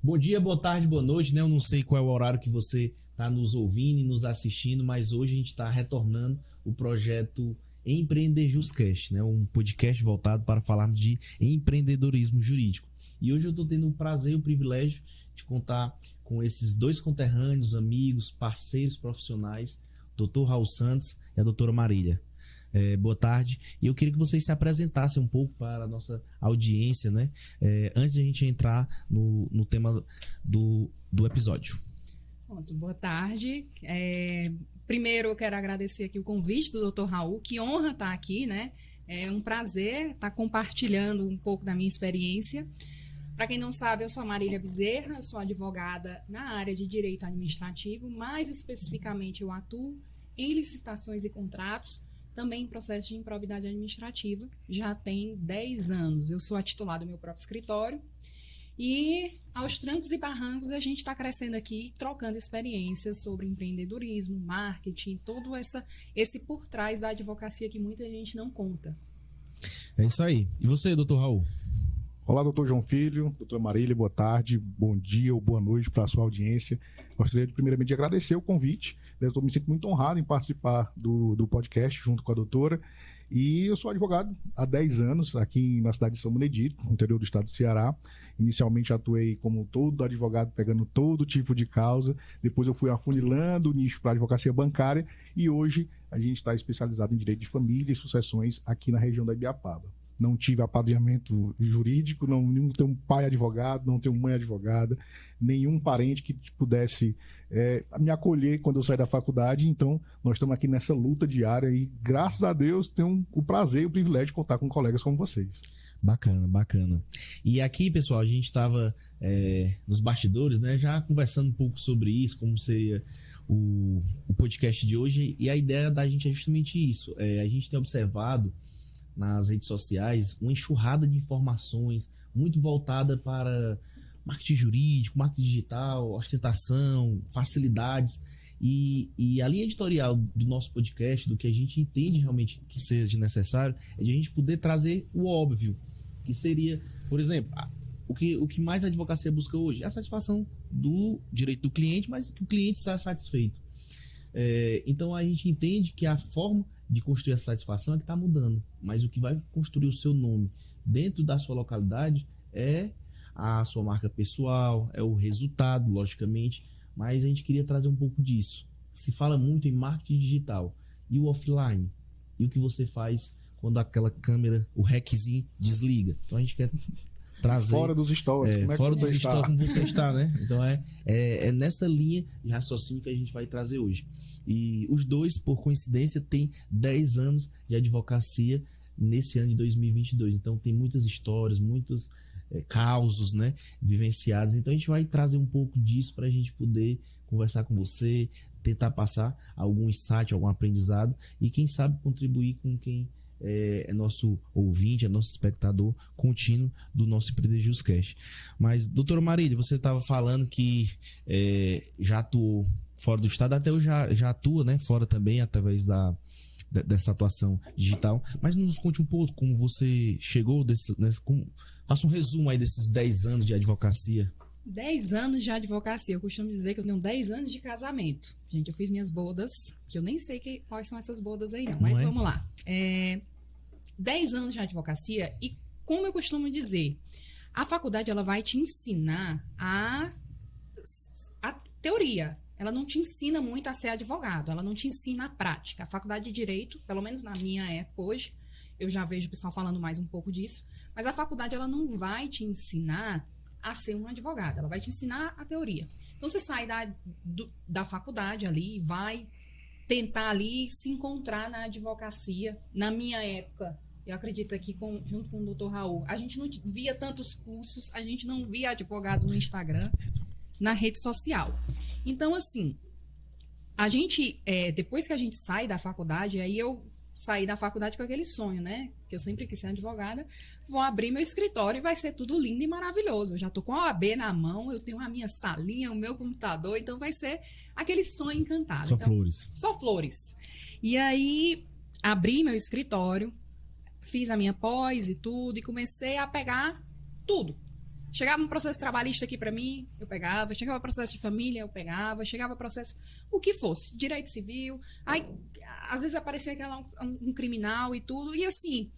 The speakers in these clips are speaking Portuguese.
Bom dia, boa tarde, boa noite, né? Eu não sei qual é o horário que você está nos ouvindo e nos assistindo, mas hoje a gente está retornando o projeto Empreender Justcast, né? Um podcast voltado para falarmos de empreendedorismo jurídico. E hoje eu estou tendo o prazer e o privilégio de contar com esses dois conterrâneos, amigos, parceiros profissionais, o Dr. Raul Santos e a doutora Marília. Boa tarde. E eu queria que vocês se apresentassem um pouco para a nossa audiência, né? Antes de a gente entrar no tema do episódio. Pronto, boa tarde. Primeiro eu quero agradecer aqui o convite do Dr. Raul, que honra estar aqui, né? É um prazer estar compartilhando um pouco da minha experiência. Para quem não sabe, eu sou a Marília Bezerra, sou advogada na área de direito administrativo, mais especificamente eu atuo em licitações e contratos, também em processo de improbidade administrativa, já tem 10 anos. Eu sou a titular do meu próprio escritório e aos trancos e barrancos a gente está crescendo aqui, trocando experiências sobre empreendedorismo, marketing, todo esse por trás da advocacia que muita gente não conta. É isso aí. E você, doutor Raul? Olá, doutor João Filho, doutora Marília, boa tarde, bom dia ou boa noite para a sua audiência. Gostaria de primeiramente agradecer o convite. Eu me sinto muito honrado em participar do podcast junto com a doutora. E eu sou advogado há 10 anos aqui na cidade de São Benedito, no interior do estado do Ceará. Inicialmente atuei como todo advogado, pegando todo tipo de causa. Depois eu fui afunilando o nicho para a advocacia bancária. E hoje a gente está especializado em direito de família e sucessões aqui na região da Ibiapaba. Não tive apadrinhamento jurídico, não tenho um pai advogado, não tenho mãe advogada, nenhum parente que pudesse me acolher quando eu saí da faculdade. Então, nós estamos aqui nessa luta diária e, graças a Deus, tenho o prazer e o privilégio de contar com colegas como vocês. Bacana, bacana. E aqui, pessoal, a gente estava nos bastidores, né, já conversando um pouco sobre isso, como seria o podcast de hoje. E a ideia da gente é justamente isso. A gente tem observado nas redes sociais uma enxurrada de informações muito voltada para marketing jurídico, marketing digital, ostentação, facilidades. E a linha editorial do nosso podcast, do que a gente entende realmente que seja necessário, é de a gente poder trazer o óbvio, que seria, por exemplo, o que mais a advocacia busca hoje é a satisfação do direito do cliente, mas que o cliente seja satisfeito. Então a gente entende que a forma de construir essa satisfação é que está mudando, mas o que vai construir o seu nome dentro da sua localidade é a sua marca pessoal, é o resultado, logicamente, mas a gente queria trazer um pouco disso. Se fala muito em marketing digital e o offline, e o que você faz quando aquela câmera, o reczinho desliga. Então a gente quer trazer... Fora dos stories. Fora dos stories, como você está, né? Então é nessa linha de raciocínio que a gente vai trazer hoje. E os dois, por coincidência, têm 10 anos de advocacia nesse ano de 2022. Então tem muitas histórias, muitos causos, né, vivenciados. Então a gente vai trazer um pouco disso para a gente poder conversar com você, tentar passar algum insight, algum aprendizado e quem sabe contribuir com quem é nosso ouvinte, é nosso espectador contínuo do nosso Empreender Justcast. Mas, doutora Marília, você estava falando que já atuou fora do estado, até eu já atua, né, fora também, através dessa atuação digital. Mas nos conte um pouco como você chegou, faça um resumo aí desses 10 anos de advocacia. 10 anos de advocacia. Eu costumo dizer que eu tenho 10 anos de casamento. Gente, eu fiz minhas bodas, que eu nem sei quais são essas bodas aí não, mas vamos lá. 10 anos de advocacia e, como eu costumo dizer, a faculdade ela vai te ensinar a teoria. Ela não te ensina muito a ser advogado, ela não te ensina a prática. A faculdade de Direito, pelo menos na minha época hoje, eu já vejo o pessoal falando mais um pouco disso, mas a faculdade ela não vai te ensinar a ser um advogado, ela vai te ensinar a teoria. Então você sai da faculdade ali e vai tentar ali se encontrar na advocacia. Na minha época, eu acredito que junto com o Dr. Raul, a gente não via tantos cursos, a gente não via advogado no Instagram, na rede social. Então, assim, a gente, depois que a gente sai da faculdade, aí eu saí da faculdade com aquele sonho, né? Que eu sempre quis ser advogada, vou abrir meu escritório e vai ser tudo lindo e maravilhoso. Eu já tô com a OAB na mão, eu tenho a minha salinha, o meu computador, então vai ser aquele sonho encantado. Só flores. Só flores. E aí, abri meu escritório, fiz a minha pós e tudo, e comecei a pegar tudo. Chegava um processo trabalhista aqui para mim, eu pegava. Chegava processo de família, eu pegava. Chegava processo, o que fosse, direito civil. Aí, às vezes aparecia um criminal e tudo. E assim,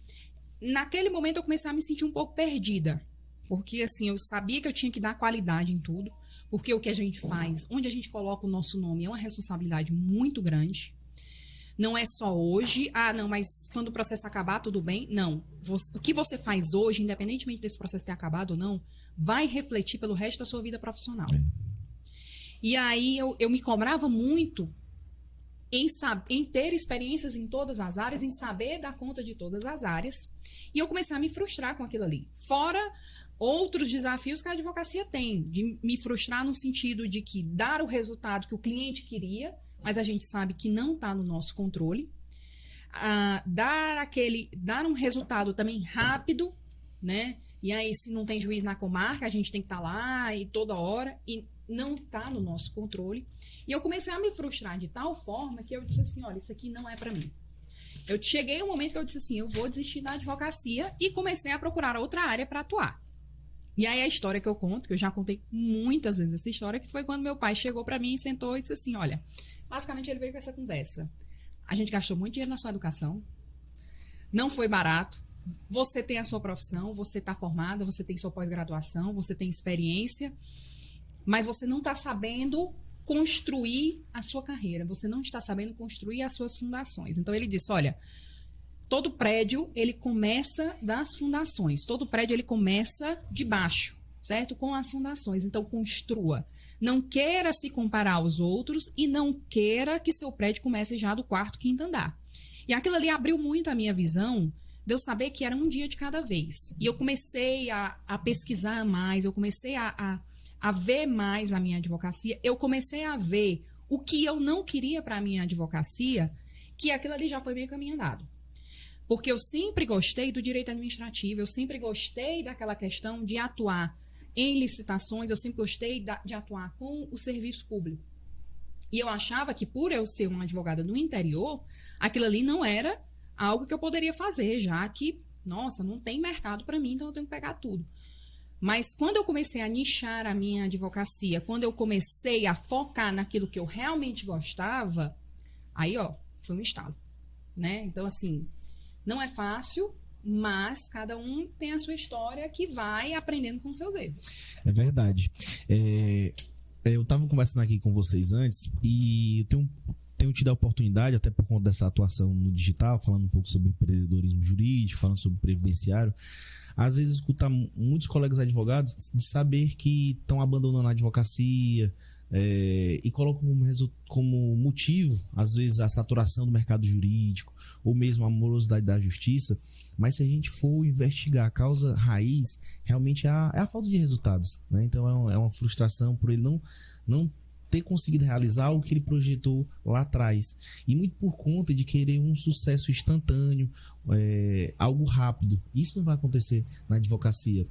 naquele momento eu comecei a me sentir um pouco perdida. Porque assim, eu sabia que eu tinha que dar qualidade em tudo. Porque o que a gente faz, onde a gente coloca o nosso nome, é uma responsabilidade muito grande. Não é só hoje, não, mas quando o processo acabar, tudo bem. Não. O que você faz hoje, independentemente desse processo ter acabado ou não, vai refletir pelo resto da sua vida profissional. E aí eu me cobrava muito em ter experiências em todas as áreas, em saber dar conta de todas as áreas. E eu comecei a me frustrar com aquilo ali. Fora outros desafios que a advocacia tem, de me frustrar no sentido de que dar o resultado que o cliente queria, mas a gente sabe que não está no nosso controle. Dar um resultado também rápido, né? E aí, se não tem juiz na comarca, a gente tem que estar lá e toda hora, e não está no nosso controle. E eu comecei a me frustrar de tal forma que eu disse assim, olha, isso aqui não é para mim. Eu cheguei a um momento que eu disse assim, eu vou desistir da advocacia e comecei a procurar outra área para atuar. E aí a história que eu conto, que eu já contei muitas vezes essa história, que foi quando meu pai chegou para mim e sentou e disse assim, olha, basicamente ele veio com essa conversa. A gente gastou muito dinheiro na sua educação, não foi barato, você tem a sua profissão, você está formada, você tem sua pós-graduação, você tem experiência, mas você não está sabendo construir a sua carreira, você não está sabendo construir as suas fundações. Então ele disse, olha, todo prédio ele começa das fundações, todo prédio ele começa de baixo, certo? Com as fundações, então construa. Não queira se comparar aos outros e não queira que seu prédio comece já do 4º, 5º andar. E aquilo ali abriu muito a minha visão de eu saber que era um dia de cada vez. E eu comecei a pesquisar mais, eu comecei a ver mais a minha advocacia, eu comecei a ver o que eu não queria para a minha advocacia, que aquilo ali já foi meio caminho andado. Porque eu sempre gostei do direito administrativo, eu sempre gostei daquela questão de atuar em licitações, eu sempre gostei de atuar com o serviço público. E eu achava que por eu ser uma advogada no interior, aquilo ali não era algo que eu poderia fazer, já que, nossa, não tem mercado para mim, então eu tenho que pegar tudo. Mas quando eu comecei a nichar a minha advocacia, quando eu comecei a focar naquilo que eu realmente gostava, aí, foi um estalo, né? Então, assim, não é fácil, mas cada um tem a sua história que vai aprendendo com seus erros. É verdade. Eu estava conversando aqui com vocês antes e eu tenho tido a oportunidade, até por conta dessa atuação no digital, falando um pouco sobre empreendedorismo jurídico, falando sobre previdenciário, às vezes escutar muitos colegas advogados de saber que estão abandonando a advocacia e colocam como motivo, às vezes, a saturação do mercado jurídico ou mesmo a morosidade da justiça. Mas se a gente for investigar a causa raiz, realmente é a falta de resultados, né? Então é uma frustração por ele não ter conseguido realizar o que ele projetou lá atrás. E muito por conta de querer um sucesso instantâneo, algo rápido. Isso não vai acontecer na advocacia.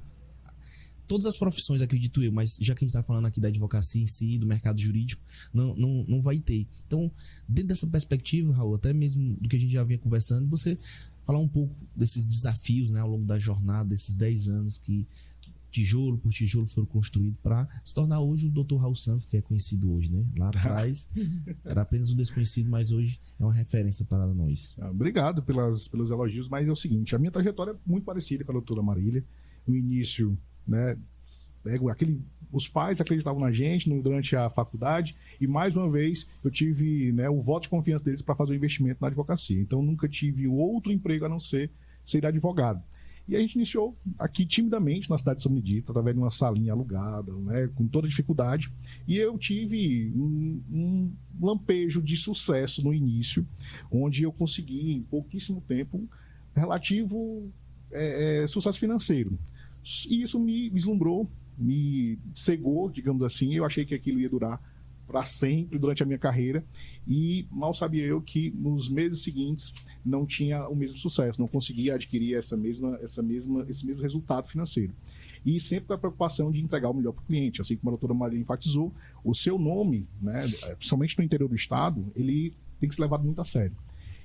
Todas as profissões, acredito eu, mas já que a gente está falando aqui da advocacia em si, do mercado jurídico, não vai ter. Então, dentro dessa perspectiva, Raul, até mesmo do que a gente já vinha conversando, você falar um pouco desses desafios, né, ao longo da jornada, desses 10 anos que tijolo por tijolo foram construídos para se tornar hoje o Dr. Raul Santos, que é conhecido hoje, né? Lá atrás era apenas um desconhecido, mas hoje é uma referência para nós. Obrigado pelos elogios, mas é o seguinte, a minha trajetória é muito parecida com a doutora Marília. No início, né, os pais acreditavam na gente durante a faculdade e, mais uma vez, eu tive, né, o voto de confiança deles para fazer o investimento na advocacia. Então, nunca tive outro emprego a não ser advogado. E a gente iniciou aqui timidamente na cidade de São Benedito, através de uma salinha alugada, né, com toda dificuldade. E eu tive um lampejo de sucesso no início, onde eu consegui, em pouquíssimo tempo, relativo sucesso financeiro. E isso me vislumbrou, me cegou, digamos assim. Eu achei que aquilo ia durar para sempre durante a minha carreira e mal sabia eu que nos meses seguintes não tinha o mesmo sucesso, não conseguia adquirir esse mesmo resultado financeiro. E sempre com a preocupação de entregar o melhor para o cliente. Assim como a doutora Maria enfatizou, o seu nome, né, principalmente no interior do estado, ele tem que ser levado muito a sério.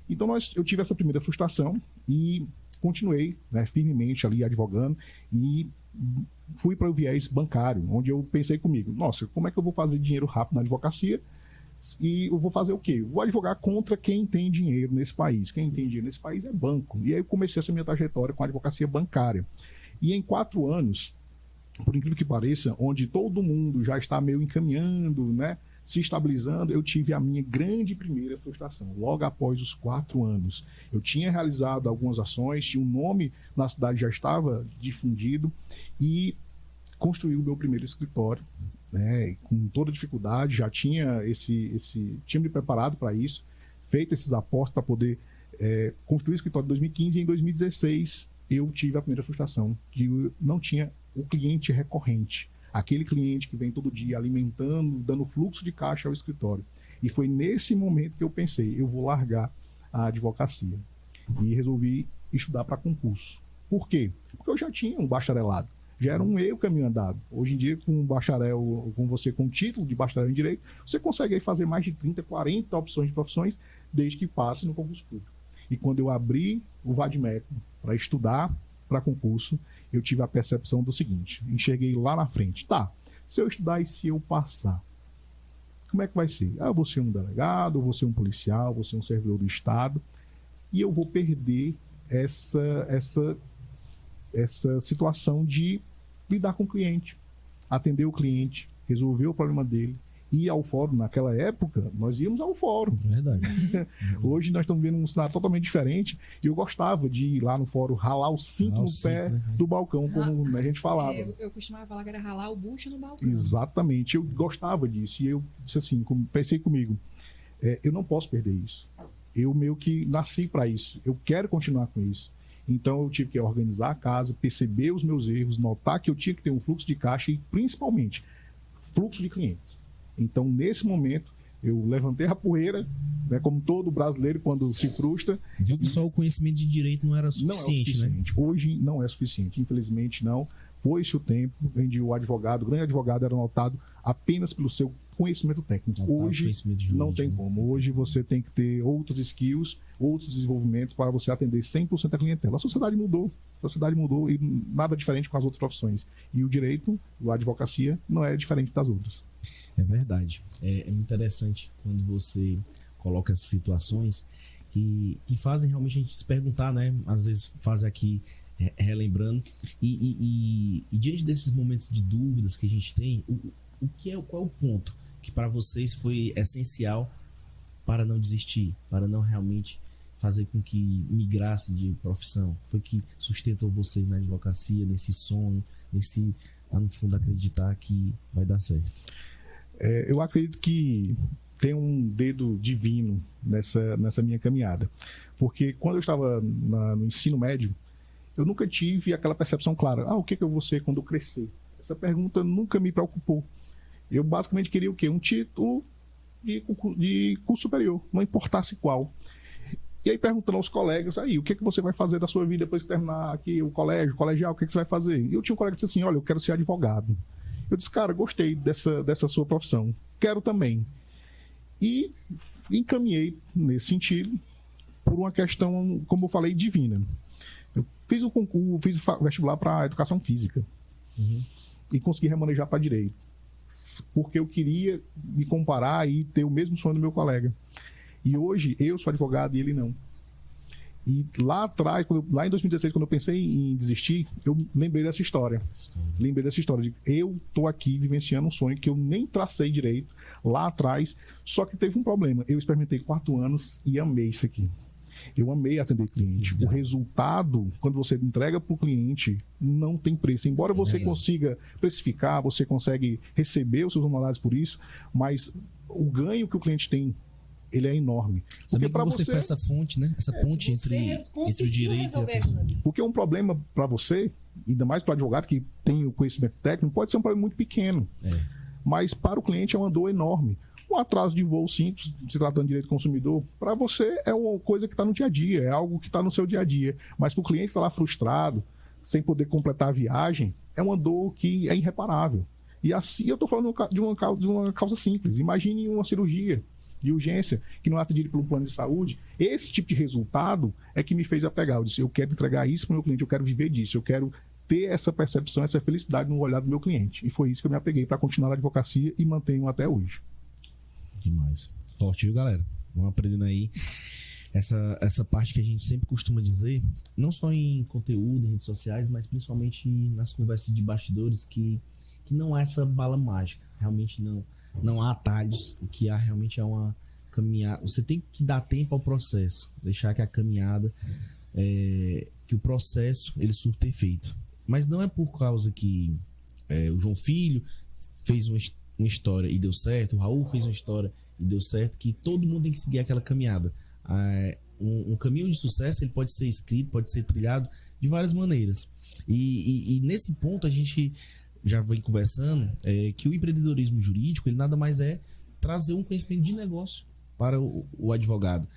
Então eu tive essa primeira frustração e continuei, né, firmemente ali advogando e fui para o viés bancário, onde eu pensei comigo, nossa, como é que eu vou fazer dinheiro rápido na advocacia? E eu vou fazer o quê? Vou advogar contra quem tem dinheiro nesse país. Quem tem dinheiro nesse país é banco. E aí eu comecei essa minha trajetória com a advocacia bancária. E em 4 anos, por incrível que pareça, onde todo mundo já está meio encaminhando, né, se estabilizando, eu tive a minha grande primeira frustração. Logo após os 4 anos, eu tinha realizado algumas ações, tinha um nome na cidade, já estava difundido e construí o meu primeiro escritório, né, com toda dificuldade, já tinha tinha me preparado para isso, feito esses aportes para poder construir o escritório em 2015 e em 2016 eu tive a primeira frustração, que eu não tinha o cliente recorrente, aquele cliente que vem todo dia alimentando, dando fluxo de caixa ao escritório. E foi nesse momento que eu pensei, eu vou largar a advocacia e resolvi estudar para concurso. Por quê? Porque eu já tinha um bacharelado. Já era um meio caminho andado. Hoje em dia, com um bacharel, com você com título de bacharel em Direito, você consegue aí fazer mais de 30, 40 opções de profissões, desde que passe no concurso público. E quando eu abri o Vadmec para estudar para concurso, eu tive a percepção do seguinte, enxerguei lá na frente, tá, se eu estudar e se eu passar, como é que vai ser? Eu vou ser um delegado, eu vou ser um policial, vou ser um servidor do Estado, e eu vou perder essa situação de lidar com o cliente, atender o cliente, resolver o problema dele, ir ao fórum. Naquela época, nós íamos ao fórum. Verdade. Hoje nós estamos vendo um cenário totalmente diferente e eu gostava de ir lá no fórum, ralar o cinto no pé do balcão, como a gente falava. Eu costumava falar que era ralar o bucho no balcão. Exatamente, eu gostava disso e eu disse assim, pensei comigo, eu não posso perder isso. Eu meio que nasci para isso, eu quero continuar com isso. Então eu tive que organizar a casa, perceber os meus erros, notar que eu tinha que ter um fluxo de caixa e principalmente fluxo de clientes. Então nesse momento eu levantei a poeira, né, como todo brasileiro quando se frustra. Viu que só o conhecimento de direito não era suficiente, né? Hoje não é suficiente, infelizmente não. Foi-se o tempo onde o grande advogado era notado apenas pelo seu conhecimento técnico. Hoje não tem como. Hoje você tem que ter outros skills, outros desenvolvimentos para você atender 100% da clientela. A sociedade mudou e nada diferente com as outras profissões. E o direito, a advocacia, não é diferente das outras. É verdade. É interessante quando você coloca essas situações que fazem realmente a gente se perguntar, né? Às vezes fazem aqui relembrando. E diante desses momentos de dúvidas que a gente tem, qual é o ponto que para vocês foi essencial para não desistir, para não realmente fazer com que migrasse de profissão? Foi que sustentou vocês na advocacia, nesse sonho, lá no fundo acreditar que vai dar certo? Eu acredito que tem um dedo divino nessa minha caminhada. Porque quando eu estava no ensino médio, eu nunca tive aquela percepção clara. O que eu vou ser quando eu crescer? Essa pergunta nunca me preocupou. Eu basicamente queria o quê? Um título de curso superior, não importasse qual. E aí perguntando aos colegas, o que você vai fazer da sua vida depois que terminar aqui o colegial, o que você vai fazer? E eu tinha um colega que disse assim, olha, eu quero ser advogado. Eu disse, cara, gostei dessa sua profissão, quero também. E encaminhei nesse sentido por uma questão, como eu falei, divina. Eu fiz o concurso, fiz o vestibular para educação física. E consegui remanejar para direito. Porque eu queria me comparar e ter o mesmo sonho do meu colega. E hoje eu sou advogado e ele não. E lá atrás, lá em 2016, quando eu pensei em desistir, eu lembrei dessa história. Lembrei dessa história de eu tô aqui vivenciando um sonho que eu nem tracei direito lá atrás, só que teve um problema. Eu experimentei 4 anos e amei isso aqui. Eu amei atender cliente. O resultado, quando você entrega para o cliente, não tem preço. Embora você consiga precificar, você consegue receber os seus honorários por isso, mas o ganho que o cliente tem, ele é enorme. Porque para você faz essa fonte, né? Essa ponte entre o direito e a pessoa. Porque um problema para você, ainda mais para o advogado que tem o conhecimento técnico, pode ser um problema muito pequeno. Mas para o cliente é uma dor enorme. Um atraso de voo simples, se tratando de direito do consumidor, para você é uma coisa que está no dia a dia, é algo que está no seu dia a dia. Mas para o cliente que está lá frustrado, sem poder completar a viagem, é uma dor que é irreparável. E assim, eu estou falando de uma causa simples. Imagine uma cirurgia de urgência, que não é atendido pelo plano de saúde. Esse tipo de resultado é que me fez apegar. Eu disse, eu quero entregar isso para o meu cliente, eu quero viver disso, eu quero ter essa percepção, essa felicidade no olhar do meu cliente. E foi isso que eu me apeguei para continuar na advocacia e mantenho até hoje. Demais. Forte, viu, galera? Vamos aprendendo aí essa parte que a gente sempre costuma dizer, não só em conteúdo, em redes sociais, mas principalmente nas conversas de bastidores, que não há essa bala mágica. Realmente não há atalhos. O que há realmente é uma caminhada. Você tem que dar tempo ao processo, deixar que a caminhada, que o processo ele surta efeito. Mas não é por causa que o João Filho fez uma história e deu certo, o Raul fez uma história e deu certo, que todo mundo tem que seguir aquela caminhada. Um caminho de sucesso ele pode ser escrito, pode ser trilhado de várias maneiras. E nesse ponto a gente já vem conversando que o empreendedorismo jurídico ele nada mais é trazer um conhecimento de negócio para o advogado.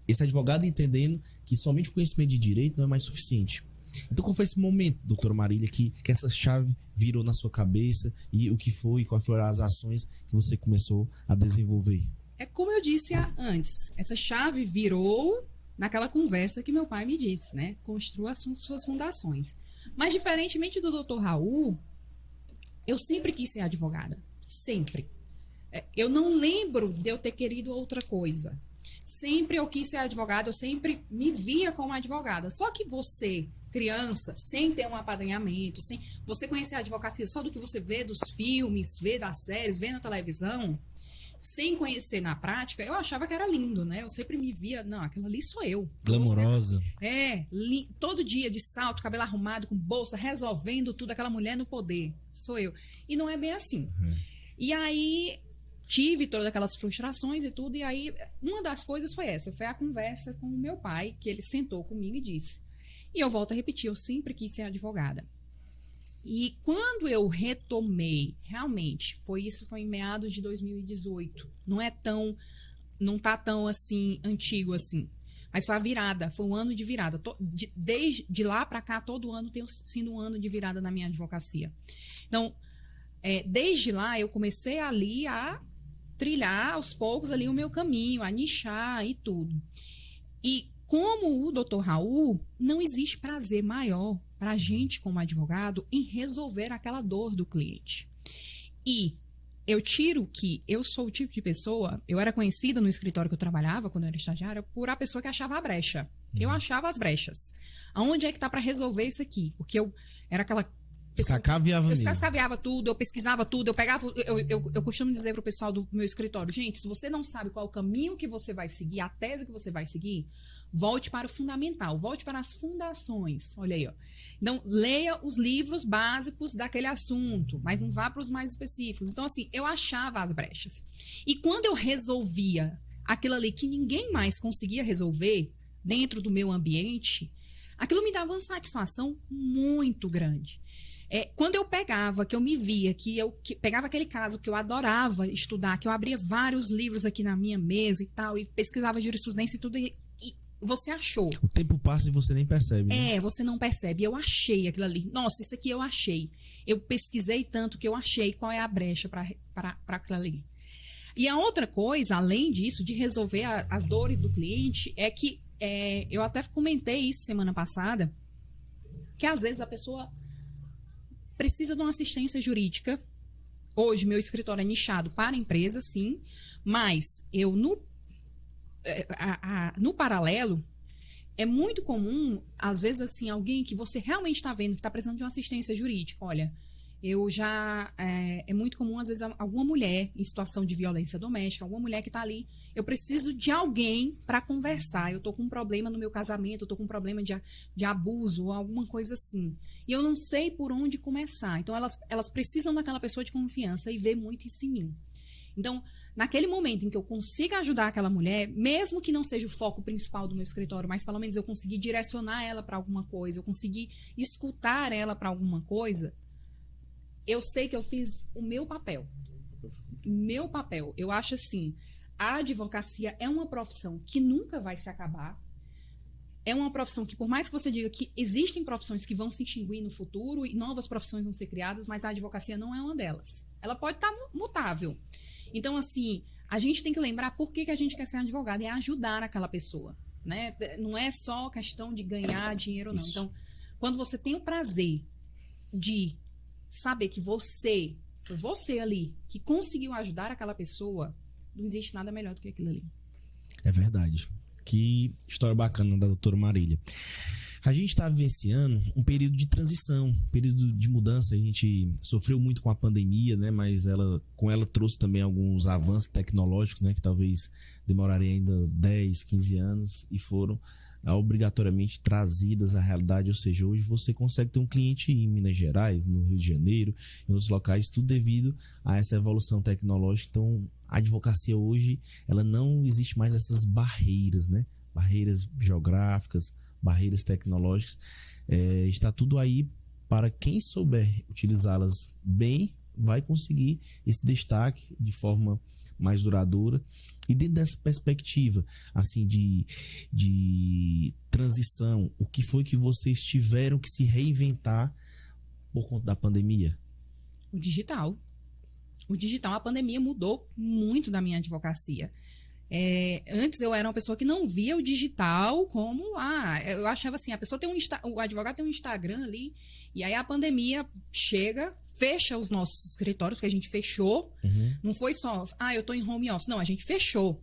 Esse advogado entendendo que somente o conhecimento de direito não é mais suficiente. Então, qual foi esse momento, doutora Marília, que essa chave virou na sua cabeça e o que foi, quais foram as ações que você começou a desenvolver? É como eu disse antes, essa chave virou naquela conversa que meu pai me disse, né? Construa as suas fundações. Mas, diferentemente do doutor Raul, eu sempre quis ser advogada. Sempre. Eu não lembro de eu ter querido outra coisa. Sempre eu quis ser advogada, eu sempre me via como advogada. Só que você, criança, sem ter um apadrinhamento, sem você conhecer a advocacia só do que você vê dos filmes, vê das séries, vê na televisão, sem conhecer na prática, eu achava que era lindo, né? Eu sempre me via, não, aquilo ali sou eu. Glamourosa. Todo dia de salto, cabelo arrumado, com bolsa, resolvendo tudo, aquela mulher no poder. Sou eu. E não é bem assim. E aí, tive todas aquelas frustrações e tudo, e aí, uma das coisas foi essa, foi a conversa com o meu pai, que ele sentou comigo e disse, e eu volto a repetir, eu sempre quis ser advogada. E quando eu retomei, realmente, foi em meados de 2018. Não tá tão assim antigo assim. Mas foi a virada, foi um ano de virada. Desde lá para cá, todo ano tem sido um ano de virada na minha advocacia. Então, desde lá eu comecei ali a trilhar aos poucos ali o meu caminho, a nichar e tudo. E como o Dr. Raul, não existe prazer maior para a gente, como advogado, em resolver aquela dor do cliente. E eu tiro que eu sou o tipo de pessoa, eu era conhecida no escritório que eu trabalhava, quando eu era estagiária, por a pessoa que achava a brecha. Eu achava as brechas. Aonde é que tá para resolver isso aqui? Porque eu era aquela... Escacaviava mesmo. Eu escacaviava tudo, eu pesquisava tudo, eu pegava... Eu costumo dizer pro pessoal do meu escritório, gente, se você não sabe qual é o caminho que você vai seguir, a tese que você vai seguir, volte para o fundamental, volte para as fundações. Olha aí, ó. Então, leia os livros básicos daquele assunto, mas não vá para os mais específicos. Então, assim, eu achava as brechas. E quando eu resolvia aquilo ali que ninguém mais conseguia resolver dentro do meu ambiente, aquilo me dava uma satisfação muito grande. Quando eu pegava, que eu me via, que pegava aquele caso que eu adorava estudar, que eu abria vários livros aqui na minha mesa e tal, e pesquisava jurisprudência e tudo, e você achou. O tempo passa e você nem percebe, né? Você não percebe. Eu achei aquilo ali. Nossa, isso aqui eu achei. Eu pesquisei tanto que eu achei qual é a brecha para aquilo ali. E a outra coisa, além disso, de resolver as dores do cliente, é que eu até comentei isso semana passada, que às vezes a pessoa precisa de uma assistência jurídica. Hoje, meu escritório é nichado para empresa, sim, mas eu no paralelo, é muito comum, às vezes, assim, alguém que você realmente está vendo que está precisando de uma assistência jurídica. Olha, é muito comum, às vezes, alguma mulher em situação de violência doméstica, alguma mulher que está ali, eu preciso de alguém para conversar, eu estou com um problema no meu casamento, eu estou com um problema de abuso ou alguma coisa assim. E eu não sei por onde começar. Então, elas precisam daquela pessoa de confiança e ver muito isso em mim. Então, naquele momento em que eu consiga ajudar aquela mulher, mesmo que não seja o foco principal do meu escritório, mas pelo menos eu conseguir direcionar ela para alguma coisa, eu conseguir escutar ela para alguma coisa, eu sei que eu fiz o meu papel. Meu papel. Eu acho assim, a advocacia é uma profissão que nunca vai se acabar. É uma profissão que, por mais que você diga que existem profissões que vão se extinguir no futuro e novas profissões vão ser criadas, mas a advocacia não é uma delas. Ela pode estar mutável. Então, assim, a gente tem que lembrar por que a gente quer ser advogado, é ajudar aquela pessoa, né? Não é só questão de ganhar dinheiro, não. Isso. Então, quando você tem o prazer de saber que foi você ali que conseguiu ajudar aquela pessoa, não existe nada melhor do que aquilo ali. É verdade. Que história bacana da doutora Marília. A gente está vivenciando um período de transição, um período de mudança. A gente sofreu muito com a pandemia, né? Mas com ela trouxe também alguns avanços tecnológicos, né? Que talvez demorariam ainda 10, 15 anos e foram obrigatoriamente trazidas à realidade. Ou seja, hoje você consegue ter um cliente em Minas Gerais, no Rio de Janeiro, em outros locais, tudo devido a essa evolução tecnológica. Então, a advocacia hoje, ela não existe mais essas barreiras, né? Barreiras geográficas, barreiras tecnológicas, está tudo aí para quem souber utilizá-las bem, vai conseguir esse destaque de forma mais duradoura. E dentro dessa perspectiva, assim, de transição, o que foi que vocês tiveram que se reinventar por conta da pandemia? O digital. A pandemia mudou muito da minha advocacia. Antes eu era uma pessoa que não via o digital como eu achava assim, a pessoa tem o advogado tem um Instagram ali, e aí a pandemia chega, fecha os nossos escritórios, que a gente fechou. Não foi só, eu tô em home office, não, a gente fechou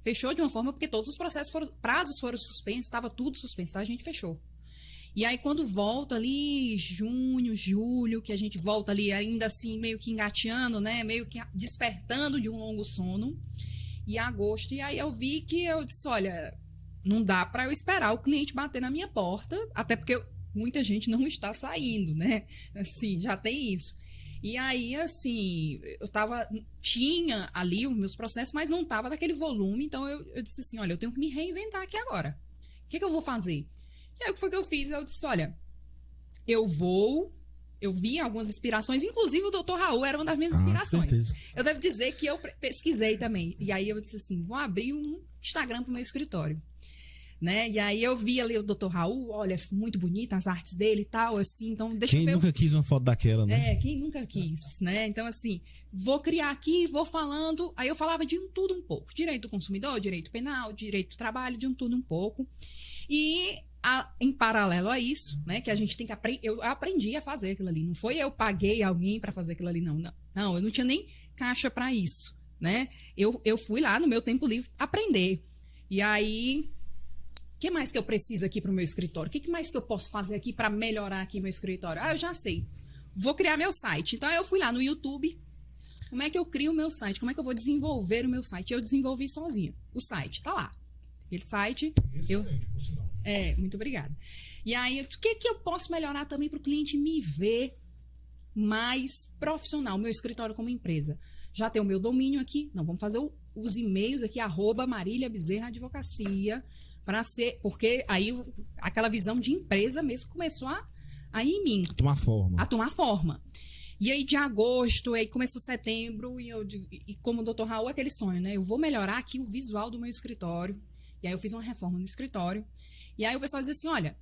de uma forma, porque todos os prazos foram suspensos, estava tudo suspenso, então a gente fechou. E aí quando volta ali junho, julho, que a gente volta ali ainda assim meio que engateando, né, meio que despertando de um longo sono, e agosto, e aí eu vi que eu disse, olha, não dá para eu esperar o cliente bater na minha porta, até porque muita gente não está saindo, né? Assim, já tem isso. E aí, assim, tinha ali os meus processos, mas não estava daquele volume, então eu disse assim, olha, eu tenho que me reinventar aqui agora. O que eu vou fazer? E aí, o que foi que eu fiz? Eu disse, olha, eu vi algumas inspirações, inclusive o Dr. Raul era uma das minhas inspirações. Eu devo dizer que eu pesquisei também. E aí eu disse assim, vou abrir um Instagram pro meu escritório, né? E aí eu vi ali o Dr. Raul, olha, muito bonita as artes dele e tal, assim, então deixa eu ver. Quem nunca quis uma foto daquela, né? Quem nunca quis, né? Então, assim, vou criar aqui, vou falando. Aí eu falava de tudo um pouco. Direito do consumidor, direito penal, direito do trabalho, de tudo um pouco. E em paralelo a isso, né, que a gente tem que aprender, eu aprendi a fazer aquilo ali. Não foi eu paguei alguém para fazer aquilo ali, não. Não, eu não tinha nem caixa para isso, né? Eu fui lá no meu tempo livre aprender. E aí, o que mais que eu preciso aqui para o meu escritório? O que mais que eu posso fazer aqui para melhorar aqui meu escritório? Eu já sei. Vou criar meu site. Então eu fui lá no YouTube. Como é que eu crio o meu site? Como é que eu vou desenvolver o meu site? Eu desenvolvi sozinha. O site tá lá. Aquele site. Excelente, por sinal. Muito obrigada. E aí, o que eu posso melhorar também para o cliente me ver mais profissional, meu escritório como empresa? Já tem o meu domínio aqui. Não, vamos fazer os e-mails aqui, @Marília Bezerra Advocacia, para ser, porque aí aquela visão de empresa mesmo começou a ir em mim. A tomar forma. E aí, de agosto, aí começou setembro, e como o Dr. Raul, aquele sonho, né? Eu vou melhorar aqui o visual do meu escritório. E aí eu fiz uma reforma no escritório. E aí o pessoal diz assim, olha,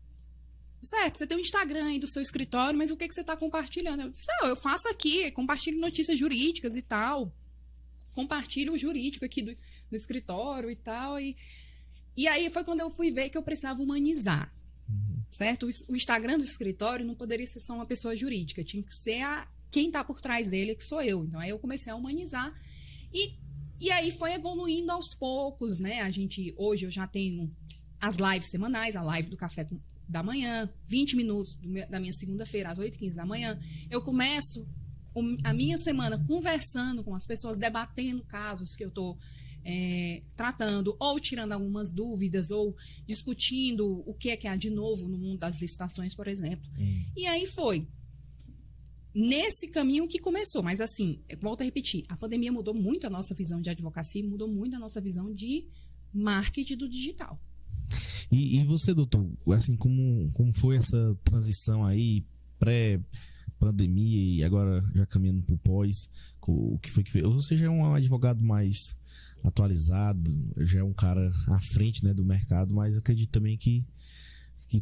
certo, você tem um Instagram aí do seu escritório, mas o que você está compartilhando? Eu disse, eu faço aqui, compartilho notícias jurídicas e tal. Compartilho o jurídico aqui do escritório e tal. E aí foi quando eu fui ver que eu precisava humanizar. Certo? O Instagram do escritório não poderia ser só uma pessoa jurídica. Tinha que ser quem está por trás dele, que sou eu. Então aí eu comecei a humanizar. E aí foi evoluindo aos poucos, né? Hoje eu já tenho as lives semanais, a live do café da manhã, 20 minutos da minha segunda-feira, às 8h15 da manhã. Eu começo a minha semana conversando com as pessoas, debatendo casos que eu estou tratando, ou tirando algumas dúvidas, ou discutindo o que há de novo no mundo das licitações, por exemplo. E aí foi nesse caminho que começou. Mas assim, volto a repetir, a pandemia mudou muito a nossa visão de advocacia, mudou muito a nossa visão de marketing do digital. E você, doutor, assim, como foi essa transição aí, pré-pandemia e agora já caminhando para o pós, o que foi que fez? Você já é um advogado mais atualizado, já é um cara à frente, né, do mercado, mas acredito também que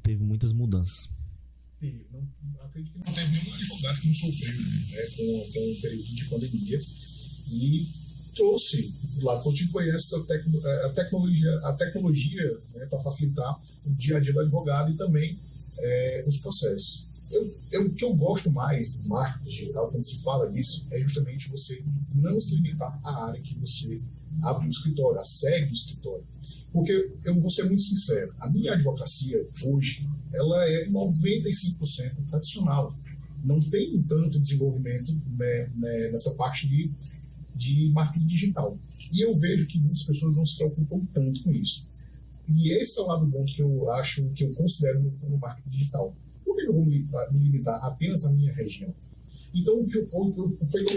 teve muitas mudanças. Acredito que não teve nenhum advogado que não sofreu, né, com o período de pandemia. E trouxe do lado positivo foi essa a tecnologia, né, para facilitar o dia a dia do advogado e também os processos. O que eu gosto mais do marketing digital, quando se fala disso, é justamente você não se limitar à área que você abre o escritório, a sede do escritório. Porque eu vou ser muito sincero, a minha advocacia hoje, ela é 95% tradicional. Não tem tanto desenvolvimento, né, nessa parte de marketing digital. E eu vejo que muitas pessoas não se preocupam tanto com isso. E esse é o lado bom que eu acho, que eu considero no marketing digital. Por que eu vou me limitar apenas à minha região? Então, o que eu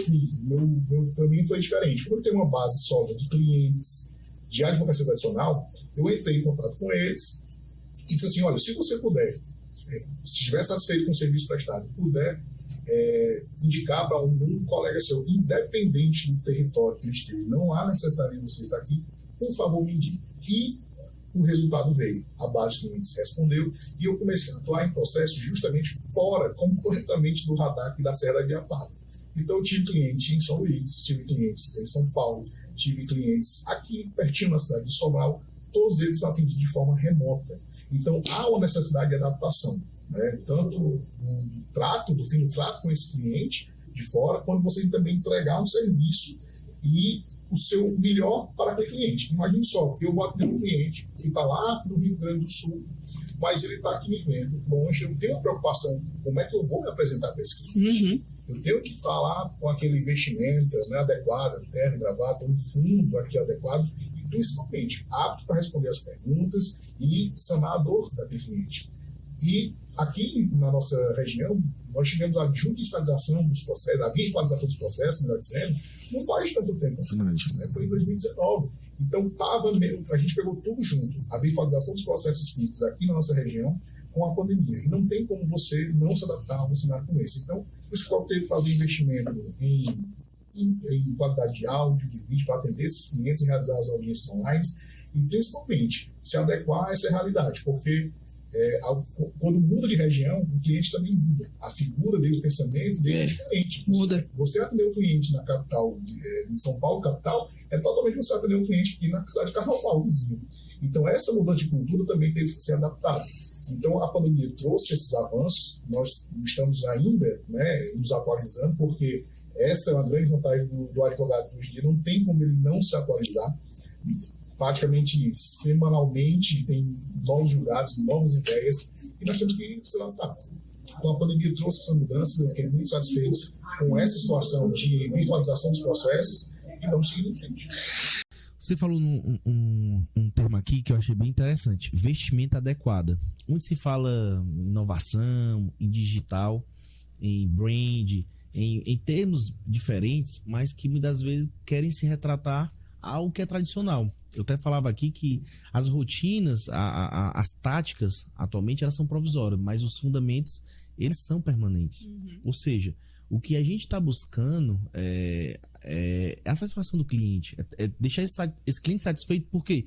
fiz? Meu caminho foi diferente. Como eu tenho uma base sólida de clientes de advocacia tradicional, eu entrei em contato com eles e disse assim, olha, se você puder, se estiver satisfeito com o serviço prestado, puder indicar para um colega seu, independente do território que ele esteja, não há necessidade de você estar aqui, por favor, me indique. E o resultado veio. A base de clientes respondeu e eu comecei a atuar em processos justamente fora, completamente do radar aqui da Serra da Guiapava. Então, eu tive clientes em São Luís, tive clientes em São Paulo, tive clientes aqui pertinho na cidade de Sobral, todos eles atendidos de forma remota. Então, há uma necessidade de adaptação, né? Tanto do fim do trato com esse cliente de fora, quando você também entregar um serviço e o seu melhor para aquele cliente. Imagine só, eu vou atender um cliente que está lá no Rio Grande do Sul, mas ele está aqui me vendo longe, eu tenho uma preocupação, como é que eu vou me apresentar para esse cliente? Uhum. Eu tenho que estar lá com aquele investimento, né, adequado, terno, gravata, um fundo aqui adequado, e principalmente apto para responder as perguntas e sanar a dor daquele cliente. E aqui na nossa região, nós tivemos a judicialização dos processos, a virtualização dos processos, melhor dizendo, não faz tanto tempo assim, né? Foi em 2019. Então, a gente pegou tudo junto, a virtualização dos processos físicos aqui na nossa região com a pandemia. E não tem como você não se adaptar a um cenário como esse. Então, o escritório teve que fazer investimento em qualidade de áudio, de vídeo, para atender esses clientes e realizar as audiências online, e principalmente se adequar a essa realidade, porque quando muda de região, o cliente também muda. A figura dele, o pensamento dele é diferente. Muda. Você atender o cliente na capital, em São Paulo, capital, é totalmente você atender o cliente aqui na cidade de Carnaval, vizinho. Então, essa mudança de cultura também teve que ser adaptada. Então, a pandemia trouxe esses avanços, nós estamos ainda, né, nos atualizando, porque essa é uma grande vantagem do advogado hoje em dia, não tem como ele não se atualizar. Praticamente semanalmente tem novos julgados, novas ideias, e nós temos que se adaptar. Então, a pandemia trouxe essa mudança, eu fiquei muito satisfeito com essa situação de virtualização dos processos, e vamos seguir em frente. Você falou um termo aqui que eu achei bem interessante, vestimenta adequada. Onde se fala em inovação, em digital, em brand, em termos diferentes, mas que muitas vezes querem se retratar algo que é tradicional. Eu até falava aqui que as rotinas, as táticas, atualmente elas são provisórias, mas os fundamentos, eles são permanentes. Uhum. Ou seja, o que a gente está buscando é a satisfação do cliente, é deixar esse cliente satisfeito, porque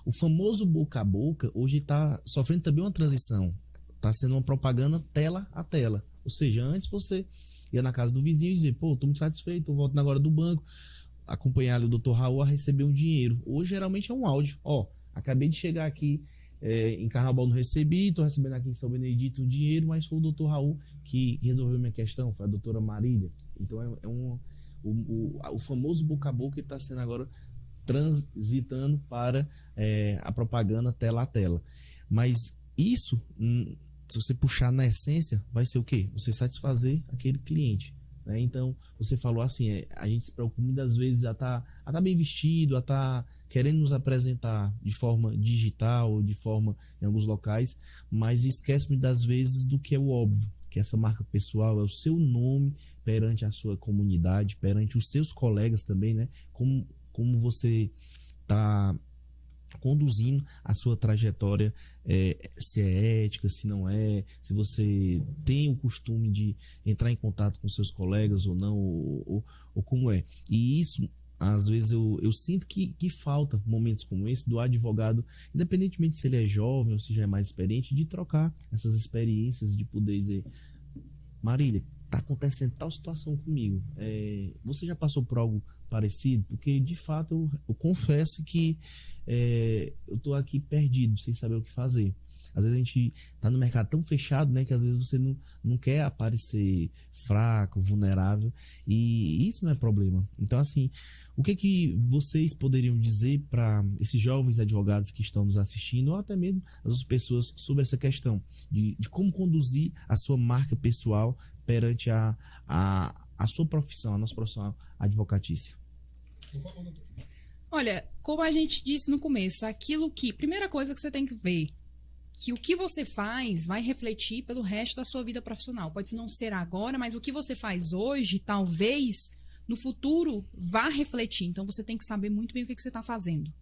o famoso boca a boca hoje está sofrendo também uma transição, está sendo uma propaganda tela a tela. Ou seja, antes você ia na casa do vizinho e dizia, pô, estou muito satisfeito, eu volto agora do banco, acompanhar o Dr. Raul a receber um dinheiro. Hoje geralmente é um áudio, acabei de chegar aqui em Carnaval, não recebi, estou recebendo aqui em São Benedito um dinheiro, mas foi o Dr. Raul que resolveu minha questão, foi a doutora Marília. Então o famoso boca a boca que está sendo agora transitando para a propaganda tela a tela. Mas isso, se você puxar na essência, vai ser o quê? Você satisfazer aquele cliente. Né? Então, você falou assim, a gente se preocupa muitas vezes a tá bem vestido, a estar querendo nos apresentar de forma digital, de forma em alguns locais, mas esquece muitas vezes do que é o óbvio, que essa marca pessoal é o seu nome perante a sua comunidade, perante os seus colegas também, né? Como você está conduzindo a sua trajetória, se é ética, se não é, se você tem o costume de entrar em contato com seus colegas ou não, ou como é. E isso, às vezes, eu sinto que falta momentos como esse do advogado, independentemente se ele é jovem ou se já é mais experiente, de trocar essas experiências, de poder dizer, Marília, está acontecendo tal situação comigo, você já passou por algo parecido, porque de fato eu confesso que eu tô aqui perdido, sem saber o que fazer. Às vezes a gente tá no mercado tão fechado, né, que às vezes você não quer aparecer fraco, vulnerável, e isso não é problema. Então, assim, o que vocês poderiam dizer para esses jovens advogados que estão nos assistindo, ou até mesmo as outras pessoas, sobre essa questão de como conduzir a sua marca pessoal perante a sua profissão, a nossa profissão advocatícia? Por favor, doutor. Olha, como a gente disse no começo, primeira coisa que você tem que ver, que o que você faz vai refletir pelo resto da sua vida profissional. Pode não ser agora, mas o que você faz hoje, talvez, no futuro, vá refletir. Então, você tem que saber muito bem o que você está fazendo,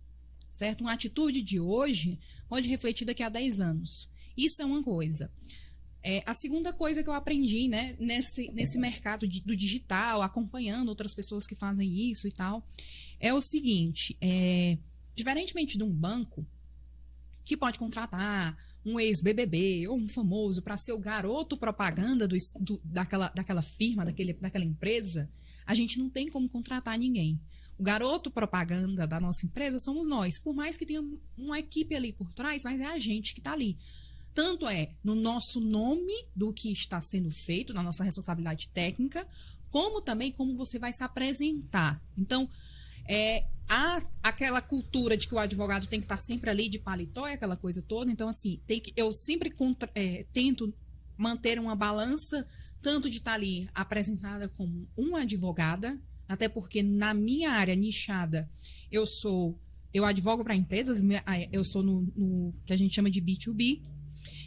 certo? Uma atitude de hoje pode refletir daqui a 10 anos. Isso é uma coisa. A segunda coisa que eu aprendi, né, nesse mercado do digital, acompanhando outras pessoas que fazem isso e tal, é o seguinte, diferentemente de um banco, que pode contratar um ex-BBB ou um famoso para ser o garoto propaganda daquela firma, daquela empresa, a gente não tem como contratar ninguém. O garoto propaganda da nossa empresa somos nós. Por mais que tenha uma equipe ali por trás, mas é a gente que está ali. Tanto no nosso nome do que está sendo feito, na nossa responsabilidade técnica, como também como você vai se apresentar. Então, há aquela cultura de que o advogado tem que estar sempre ali de paletó e aquela coisa toda. Então, assim, eu sempre tento manter uma balança, tanto de estar ali apresentada como uma advogada, até porque na minha área nichada, eu advogo para empresas, eu sou no que a gente chama de B2B.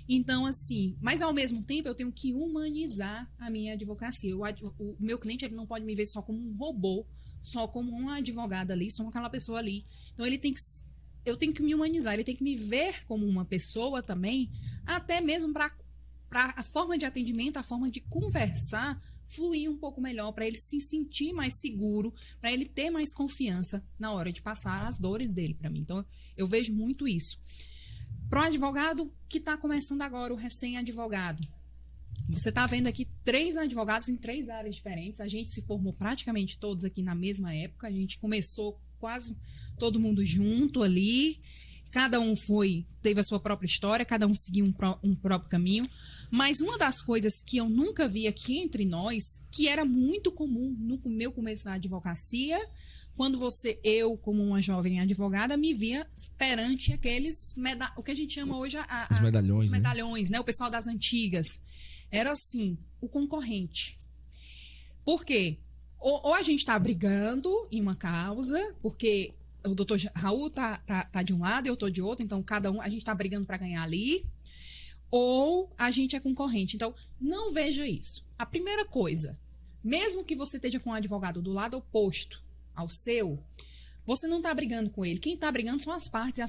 Então, assim, mas ao mesmo tempo eu tenho que humanizar a minha advocacia. O meu cliente, ele não pode me ver só como um robô, só como uma advogada ali, só aquela pessoa ali. Então, eu tenho que me humanizar, ele tem que me ver como uma pessoa também, até mesmo para a forma de atendimento, a forma de conversar, fluir um pouco melhor, para ele se sentir mais seguro, para ele ter mais confiança na hora de passar as dores dele para mim. Então, eu vejo muito isso. Para o advogado que está começando agora, o recém-advogado, você está vendo aqui 3 advogados em 3 áreas diferentes. A gente se formou praticamente todos aqui na mesma época. A gente começou quase todo mundo junto ali. Cada um teve a sua própria história, cada um seguiu um próprio caminho. Mas uma das coisas que eu nunca vi aqui entre nós, que era muito comum no meu começo na advocacia, quando eu, como uma jovem advogada, me via perante aqueles, o que a gente chama hoje os medalhões, os medalhões, né? O pessoal das antigas. Era assim, o concorrente. Por quê? Ou a gente está brigando em uma causa, porque o doutor Raul tá de um lado e eu tô de outro, então a gente está brigando para ganhar ali, ou a gente é concorrente. Então, não veja isso. A primeira coisa, mesmo que você esteja com um advogado do lado oposto ao seu, você não está brigando com ele. Quem está brigando são as partes.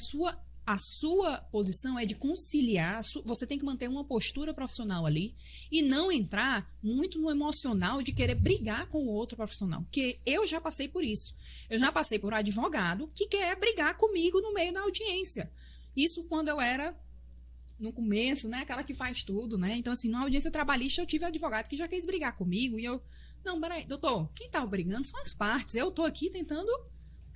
A sua posição é de conciliar, você tem que manter uma postura profissional ali e não entrar muito no emocional de querer brigar com o outro profissional, porque eu já passei por isso. Eu já passei por um advogado que quer brigar comigo no meio da audiência. Isso quando eu era no começo, né, aquela que faz tudo, né? Então, assim, na audiência trabalhista eu tive um advogado que já quis brigar comigo e não, peraí, doutor, quem tá brigando são as partes, eu tô aqui tentando.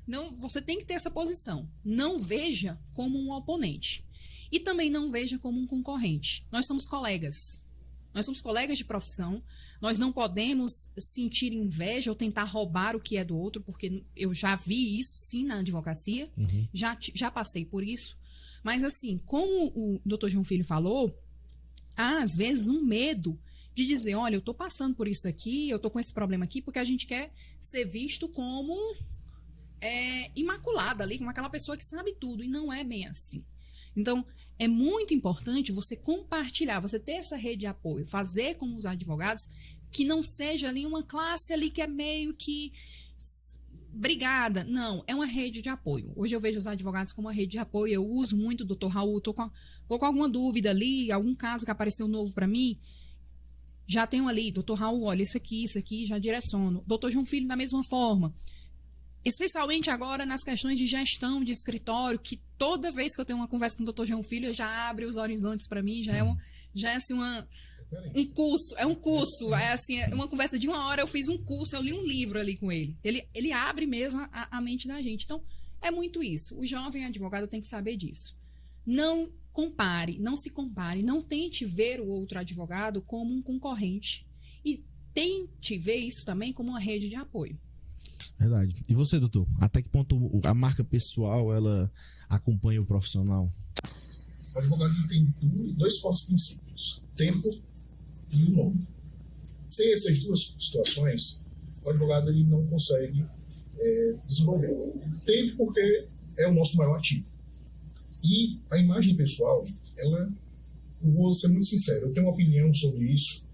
Não, você tem que ter essa posição. Não veja como um oponente. E também não veja como um concorrente. Nós somos colegas. Nós somos colegas de profissão. Nós não podemos sentir inveja ou tentar roubar o que é do outro, porque eu já vi isso, sim, na advocacia. Uhum. Já passei por isso. Mas, assim, como o doutor João Filho falou, há, às vezes, um medo de dizer, olha, eu estou passando por isso aqui, eu estou com esse problema aqui, porque a gente quer ser visto como imaculada ali, como aquela pessoa que sabe tudo, e não é bem assim. Então, é muito importante você compartilhar, você ter essa rede de apoio, fazer como os advogados, que não seja ali uma classe ali que é meio que brigada. Não, é uma rede de apoio. Hoje eu vejo os advogados como uma rede de apoio, eu uso muito o doutor Raul, tô com alguma dúvida ali, algum caso que apareceu novo para mim, já tenho ali, doutor Raul, olha, isso aqui, já direciono. Doutor João Filho, da mesma forma. Especialmente agora nas questões de gestão de escritório, que toda vez que eu tenho uma conversa com o doutor João Filho, já abre os horizontes para mim, já é assim É um curso. É assim, uma conversa de 1 hora, eu fiz um curso, eu li um livro ali com ele. Ele abre mesmo a mente da gente. Então, é muito isso. O jovem advogado tem que saber disso. Não compare, não se compare, não tente ver o outro advogado como um concorrente. E tente ver isso também como uma rede de apoio. Verdade. E você, doutor? Até que ponto a marca pessoal, ela acompanha o profissional? O advogado tem 2 fortes princípios: tempo e o nome. Sem essas 2 situações, o advogado ele não consegue desenvolver. Tempo porque é o nosso maior ativo. E a imagem pessoal, eu vou ser muito sincero, eu tenho uma opinião sobre isso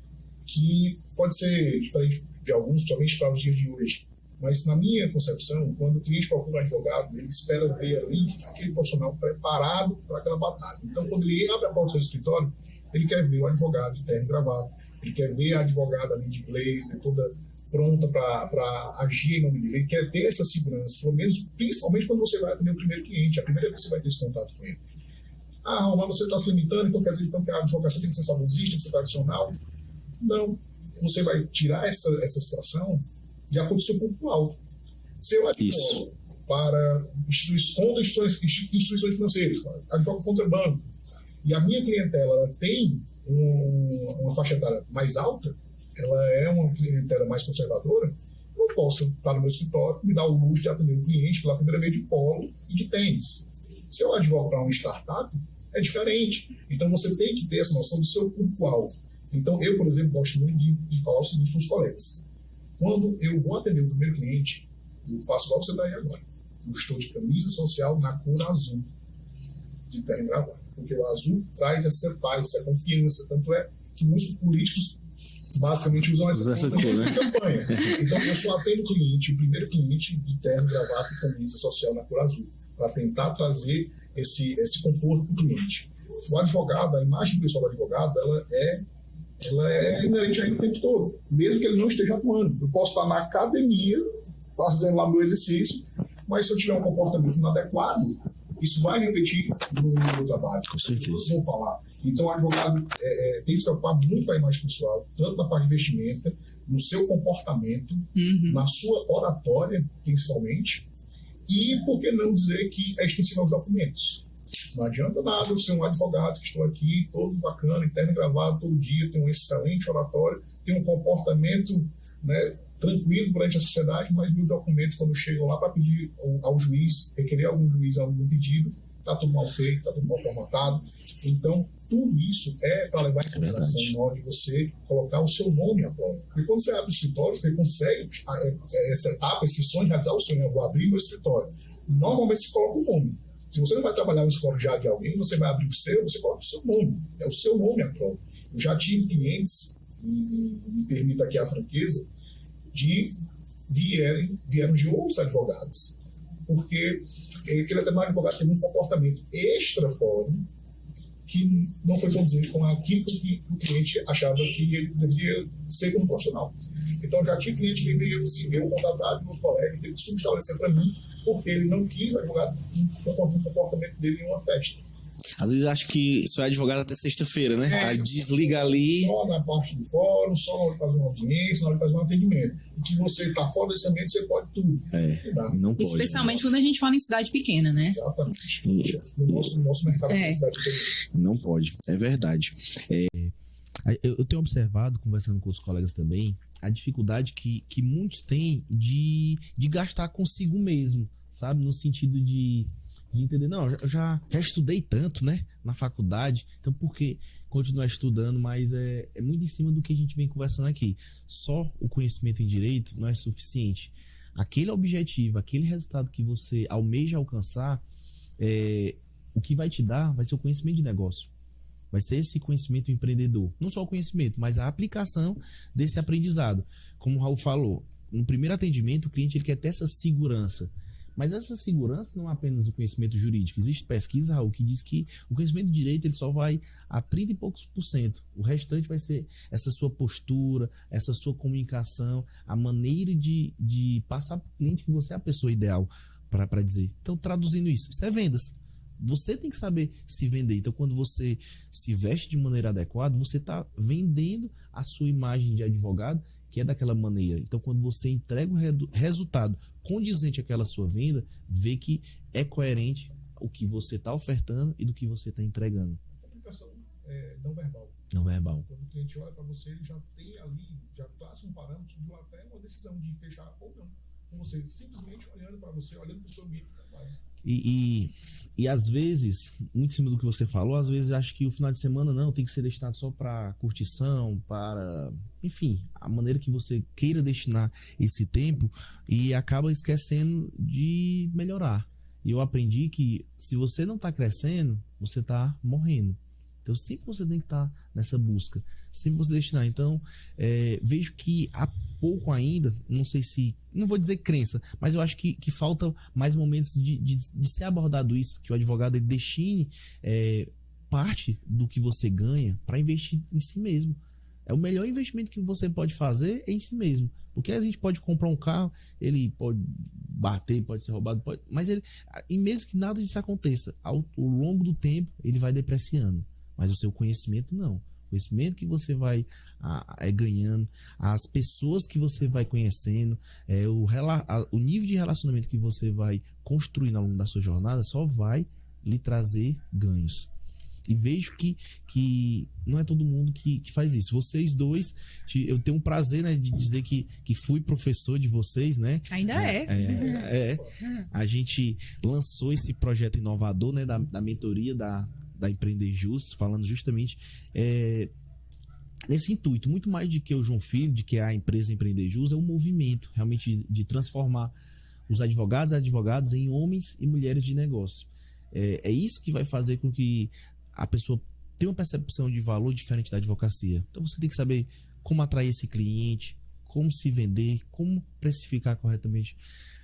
que pode ser diferente de alguns, somente para os dias de hoje. Mas, na minha concepção, quando o cliente procura um advogado, ele espera ver ali aquele profissional preparado para aquela batalha. Então, quando ele abre a porta do seu escritório, ele quer ver o advogado de terno e gravata, ele quer ver a advogada ali de blazer, toda pronta para agir em nome dele. Ele quer ter essa segurança, pelo menos, principalmente quando você vai atender o primeiro cliente, a primeira vez que você vai ter esse contato com ele. Mas você está se limitando, então quer dizer que a advocacia tem que ser saudosista, tem que ser tradicional? Não. Você vai tirar essa situação de acordo com o seu público-alvo. Se eu advogo para instituições financeiras, advogo contra banco, e a minha clientela ela tem uma faixa etária mais alta, ela é uma clientela mais conservadora, eu não posso estar no meu escritório e me dar o luxo de atender um cliente pela primeira vez de polo e de tênis. Se eu advogo para uma startup, é diferente. Então, você tem que ter essa noção do seu público-alvo. Então, eu, por exemplo, gosto muito de falar o seguinte para os colegas. Quando eu vou atender o primeiro cliente, eu faço igual você está aí agora. Eu estou de camisa social na cor azul, de terno e gravata. Porque o azul traz essa paz, essa confiança. Tanto é que muitos políticos basicamente usam essa cor de campanha. Então, eu só atendo o cliente, o primeiro cliente de terno, gravata e camisa social na cor azul, para tentar trazer esse conforto para o cliente. O advogado, a imagem pessoal do advogado, ela é inerente a ele o tempo todo, mesmo que ele não esteja atuando. Eu posso estar na academia, fazendo lá meu exercício, mas se eu tiver um comportamento inadequado, isso vai refletir no meu trabalho. Com certeza. Vou falar. Então, o advogado tem que se preocupar muito com a imagem pessoal, tanto na parte de vestimenta, no seu comportamento, na sua oratória, principalmente, e por que não dizer que é extensivo aos documentos. Não adianta nada eu ser um advogado que estou aqui, todo bacana, terno e gravado todo dia, tem um excelente oratório, tem um comportamento, né, tranquilo durante a sociedade, mas meus documentos, quando chegam lá para pedir ao juiz, requerer algum juiz algum pedido, está tudo mal feito, está tudo mal formatado. Então, tudo isso é para levar em consideração na hora de você colocar o seu nome à prova. Porque quando você abre o escritório, você consegue essa etapa, esse sonho, realizar o sonho, eu vou abrir meu escritório. Normalmente você coloca o nome. Se você não vai trabalhar no escritório já de alguém, você vai abrir o seu, você coloca o seu nome. É o seu nome à prova. Eu já tive clientes, e me permita aqui a franqueza, vieram de outros advogados. Porque aquele advogado teve um comportamento extra-fora que não foi conduzido com aquilo que o cliente achava que ele deveria ser como profissional. Então, já tinha cliente que veio assim, eu contratado meu colega, teve que subestabelecer para mim, porque ele não quis o advogado confundir o comportamento dele em uma festa. Às vezes acho que só é advogado até sexta-feira, né? Aí desliga ali. Só na parte do fórum, só na hora de fazer uma audiência, na hora de fazer um atendimento. E que você está fora desse ambiente, você pode tudo. Não pode. Especialmente quando a gente fala em cidade pequena, né? Exatamente. No nosso mercado de cidade pequena. Não pode, é verdade. Eu tenho observado, conversando com os colegas também, a dificuldade que muitos têm de gastar consigo mesmo, sabe? No sentido de entender, não, eu já estudei tanto, né, na faculdade, então por que continuar estudando? Mas é muito em cima do que a gente vem conversando aqui. Só o conhecimento em direito não é suficiente. Aquele objetivo, aquele resultado que você almeja alcançar, o que vai te dar vai ser o conhecimento de negócio. Vai ser esse conhecimento empreendedor. Não só o conhecimento, mas a aplicação desse aprendizado. Como o Raul falou, no primeiro atendimento, o cliente ele quer ter essa segurança. Mas essa segurança não é apenas o conhecimento jurídico. Existe pesquisa, Raul, que diz que o conhecimento de direito ele só vai a 30 e poucos %. O restante vai ser essa sua postura, essa sua comunicação, a maneira de passar para o cliente que você é a pessoa ideal para dizer. Então, traduzindo isso é vendas. você tem que saber se vender. Então, quando você se veste de maneira adequada, você está vendendo a sua imagem de advogado, que é daquela maneira. Então, quando você entrega o resultado condizente àquela sua venda, vê que é coerente o que você está ofertando e do que você está entregando. Comunicação não verbal. Não verbal. Quando o cliente olha para você, ele já tem ali, já traz um parâmetro de até uma decisão de fechar ou não. Com você simplesmente olhando para você, olhando para o seu ambiente de trabalho. E às vezes, muito em cima do que você falou, às vezes acho que o final de semana não tem que ser destinado só para curtição, para, enfim, a maneira que você queira destinar esse tempo e acaba esquecendo de melhorar. E eu aprendi que se você não está crescendo, você está morrendo. Então sempre você tem que estar nessa busca, sempre você destinar. Então vejo que há pouco ainda, não sei se, não vou dizer crença, mas eu acho que falta mais momentos de ser abordado isso, que o advogado ele destine parte do que você ganha para investir em si mesmo. É o melhor investimento que você pode fazer em si mesmo. Porque a gente pode comprar um carro, ele pode bater, pode ser roubado, mas ele, e mesmo que nada disso aconteça, ao longo do tempo ele vai depreciando. Mas o seu conhecimento não. O conhecimento que você vai ganhando, as pessoas que você vai conhecendo, o nível de relacionamento que você vai construindo ao longo da sua jornada só vai lhe trazer ganhos. E vejo que não é todo mundo que faz isso. Vocês dois, eu tenho um prazer, né, de dizer que fui professor de vocês, né? Ainda é. A gente lançou esse projeto inovador, né, da mentoria da Empreender Jus, falando justamente nesse intuito, muito mais do que o João Filho, de que a empresa Empreender Jus, é um movimento realmente de transformar os advogados e advogadas em homens e mulheres de negócio. É isso que vai fazer com que a pessoa tenha uma percepção de valor diferente da advocacia. Então você tem que saber como atrair esse cliente, como se vender, como precificar corretamente.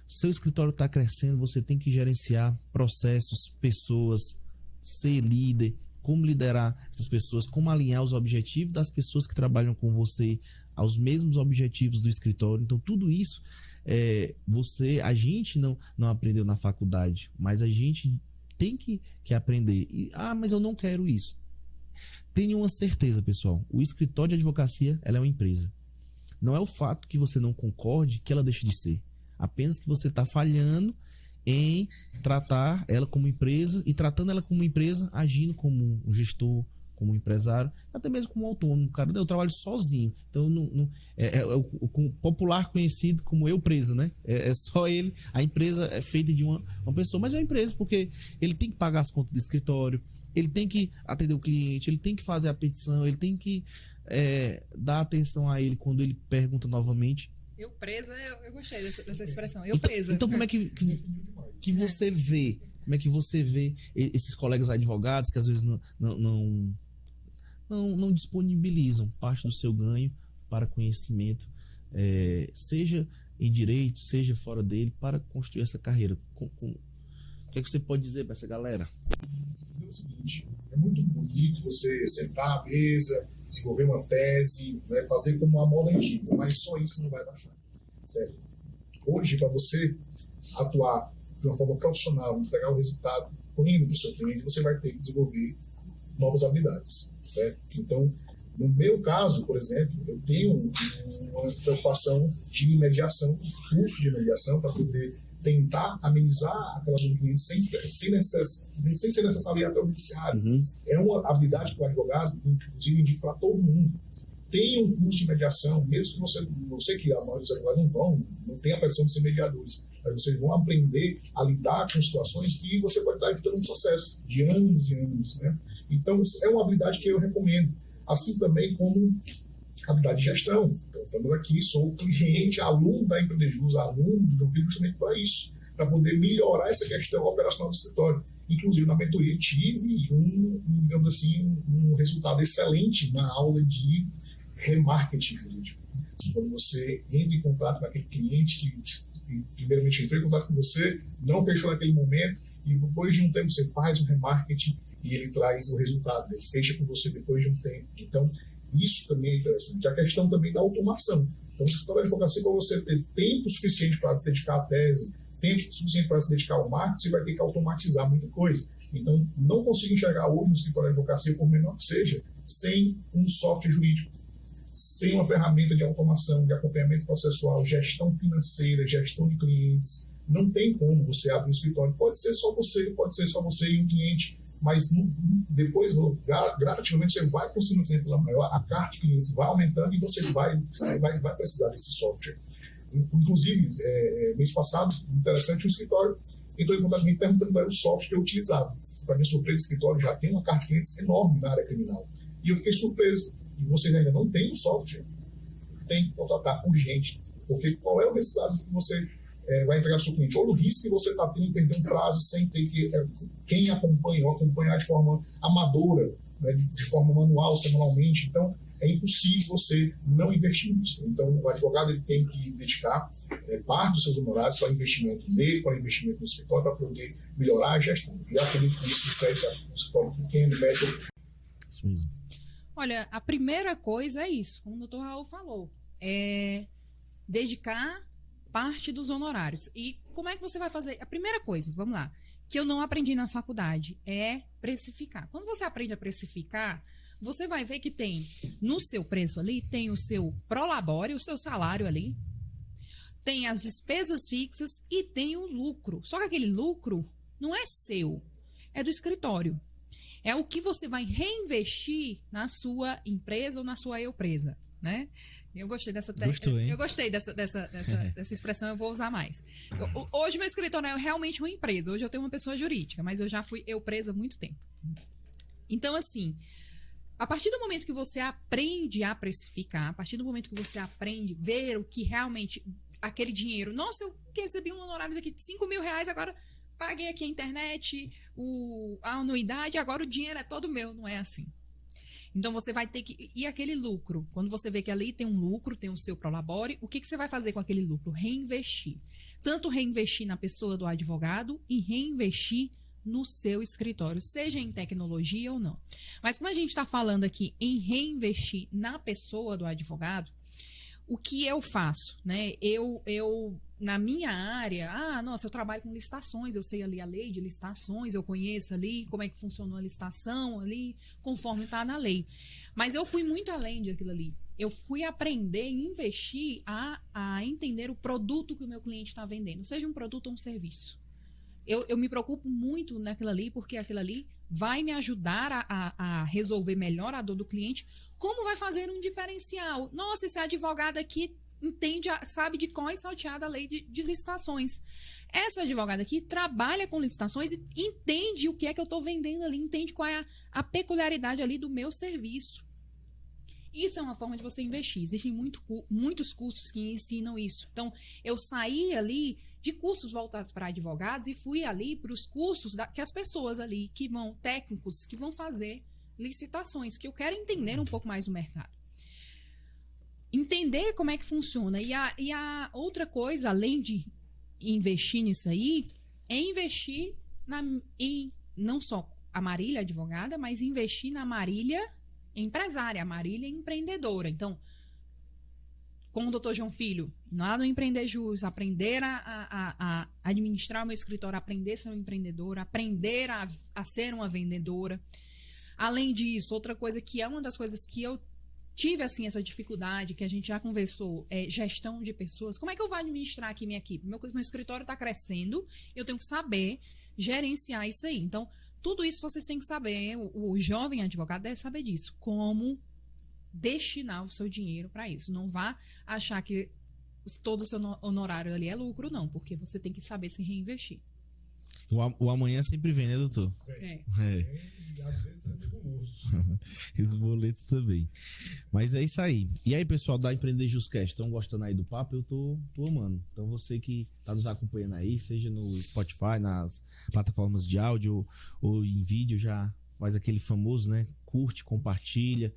Seu escritório está crescendo, você tem que gerenciar processos, pessoas, ser líder, como liderar essas pessoas, como alinhar os objetivos das pessoas que trabalham com você aos mesmos objetivos do escritório. Então tudo isso a gente não aprendeu na faculdade, mas a gente tem que aprender. Mas eu não quero isso. Tenha uma certeza, pessoal, o escritório de advocacia ela é uma empresa. Não é o fato que você não concorde que ela deixa de ser, apenas que você está falhando em tratar ela como empresa e tratando ela como empresa, agindo como um gestor, como um empresário, até mesmo como um autônomo. Cara, eu trabalho sozinho. Então, o popular conhecido como eu presa, né? É só ele. A empresa é feita de uma pessoa, mas é uma empresa porque ele tem que pagar as contas do escritório, ele tem que atender o cliente, ele tem que fazer a petição, ele tem que dar atenção a ele quando ele pergunta novamente. Eu presa, eu gostei dessa expressão. Eu presa. Então como é que você vê? Como é que você vê esses colegas advogados que às vezes não disponibilizam parte do seu ganho para conhecimento, seja em direito, seja fora dele, para construir essa carreira? O que é que você pode dizer para essa galera? É o seguinte, é muito bonito você sentar à mesa, desenvolver uma tese, né, fazer como uma moda antiga, mas só isso não vai baixar. Certo? Hoje, para você atuar de uma forma profissional, entregar o resultado pleno para o seu cliente, você vai ter que desenvolver novas habilidades. Certo? Então, no meu caso, por exemplo, eu tenho uma preocupação de mediação, curso de mediação, para poder tentar amenizar aquela dor do cliente sem ser necessário ir até o judiciário. Uhum. É uma habilidade que o advogado, inclusive, indica para todo mundo. Tem um curso de mediação, mesmo que eu sei que a maioria dos advogados não tem a pretensão de ser mediadores, mas vocês vão aprender a lidar com situações que você pode estar evitando um processo de anos e anos, né? Então, é uma habilidade que eu recomendo. Assim também como habilidade de gestão. Então, estamos aqui, sou cliente, aluno da Empreender Jus, aluno do João Filho, justamente para isso, para poder melhorar essa questão operacional do escritório. Inclusive, na mentoria, tive digamos assim, um resultado excelente na aula de remarketing jurídico. Quando você entra em contato com aquele cliente que primeiramente entrou em contato com você, não fechou naquele momento, e depois de um tempo você faz um remarketing e ele traz o resultado, ele fecha com você depois de um tempo. Então, isso também é interessante. A questão também da automação. Então, o escritório de advocacia, para você ter tempo suficiente para se dedicar à tese, tempo suficiente para se dedicar ao marketing, você vai ter que automatizar muita coisa. Então, não consigo enxergar hoje no escritório de advocacia, por menor que seja, sem um software jurídico, sem uma ferramenta de automação, de acompanhamento processual, gestão financeira, gestão de clientes. Não tem como você abrir um escritório. Pode ser só você e um cliente, mas depois, gradativamente, você vai conseguindo um tempo maior, a carta de clientes vai aumentando e você vai precisar desse software. Inclusive, mês passado, interessante, um escritório entrou em contato comigo perguntando qual era o software que eu utilizava. Para minha surpresa, o escritório já tem uma carta de clientes enorme na área criminal. E eu fiquei surpreso. E vocês ainda não têm o software? Tem que contratar urgente. Porque qual é o resultado que você vai entregar para o seu cliente? Ou o risco que você está tendo em perder um prazo sem ter que quem acompanha, ou acompanhar de forma amadora, né, de forma manual, semanalmente. Então, é impossível você não investir nisso. Então, o advogado ele tem que dedicar parte dos seus honorários para investimento nele, para investimento no escritório, para poder melhorar a gestão. E eu acredito que isso serve para o escritório pequeno, médio. Isso mesmo. Olha, a primeira coisa é isso, como o doutor Raul falou, é dedicar parte dos honorários. E como é que você vai fazer? A primeira coisa, vamos lá, que eu não aprendi na faculdade é precificar. Quando você aprende a precificar, você vai ver que tem no seu preço ali, tem o seu prolabore, o seu salário ali, tem as despesas fixas e tem o lucro. Só que aquele lucro não é seu, é do escritório. É o que você vai reinvestir na sua empresa ou na sua empresa, né? Eu gostei dessa Eu gostei dessa expressão, eu vou usar mais. Hoje meu escritório é realmente uma empresa. Hoje eu tenho uma pessoa jurídica, mas eu já fui empresa há muito tempo. Então, assim, a partir do momento que você aprende a precificar, a partir do momento que você aprende a ver o que realmente aquele dinheiro, nossa, eu recebi um honorário aqui de R$5.000, agora paguei aqui a internet, a anuidade, agora o dinheiro é todo meu. Não é assim. Então, você vai ter que... E aquele lucro? Quando você vê que ali tem um lucro, tem o seu prolabore, o que você vai fazer com aquele lucro? Reinvestir. Tanto reinvestir na pessoa do advogado e reinvestir no seu escritório, seja em tecnologia ou não. Mas como a gente está falando aqui em reinvestir na pessoa do advogado, o que eu faço, né? Eu na minha área, nossa, eu trabalho com licitações, eu sei ali a lei de licitações, eu conheço ali como é que funciona a licitação ali, conforme está na lei. Mas eu fui muito além daquilo ali. Eu fui aprender e investir a entender o produto que o meu cliente está vendendo, seja um produto ou um serviço. Eu me preocupo muito naquilo ali, porque aquilo ali vai me ajudar a resolver melhor a dor do cliente. Como vai fazer um diferencial? Nossa, esse advogado aqui entende, sabe de cor e salteada a lei de licitações. Essa advogada aqui trabalha com licitações e entende o que é que eu estou vendendo ali, entende qual é a peculiaridade ali do meu serviço. Isso é uma forma de você investir. Existem muitos cursos que ensinam isso. Então, eu saí ali de cursos voltados para advogados e fui ali para os cursos que as pessoas ali que vão, técnicos, que vão fazer licitações, que eu quero entender um pouco mais do mercado. Entender como é que funciona. E a outra coisa, além de investir nisso aí, é investir em não só a Marília advogada, mas investir na Marília empresária, a Marília empreendedora. Então, com o Dr. João Filho, lá no Empreender Jus, aprender a administrar o meu escritório, aprender a ser uma empreendedora, aprender a ser uma vendedora. Além disso, outra coisa que é uma das coisas que eu tive, assim, essa dificuldade, que a gente já conversou, é gestão de pessoas. Como é que eu vou administrar aqui minha equipe? Meu escritório está crescendo, eu tenho que saber gerenciar isso aí. Então, tudo isso vocês têm que saber, o jovem advogado deve saber disso, como destinar o seu dinheiro para isso. Não vá achar que todo o seu honorário ali é lucro, não, porque você tem que saber se reinvestir. O amanhã sempre vem, né, doutor? E às vezes é nebuloso. Esses boletos também. Mas é isso aí. E aí, pessoal da Empreender Juscast, estão gostando aí do papo? Eu tô amando. Então, você que tá nos acompanhando aí, seja no Spotify, nas plataformas de áudio ou em vídeo, já faz aquele famoso, né? Curte, compartilha,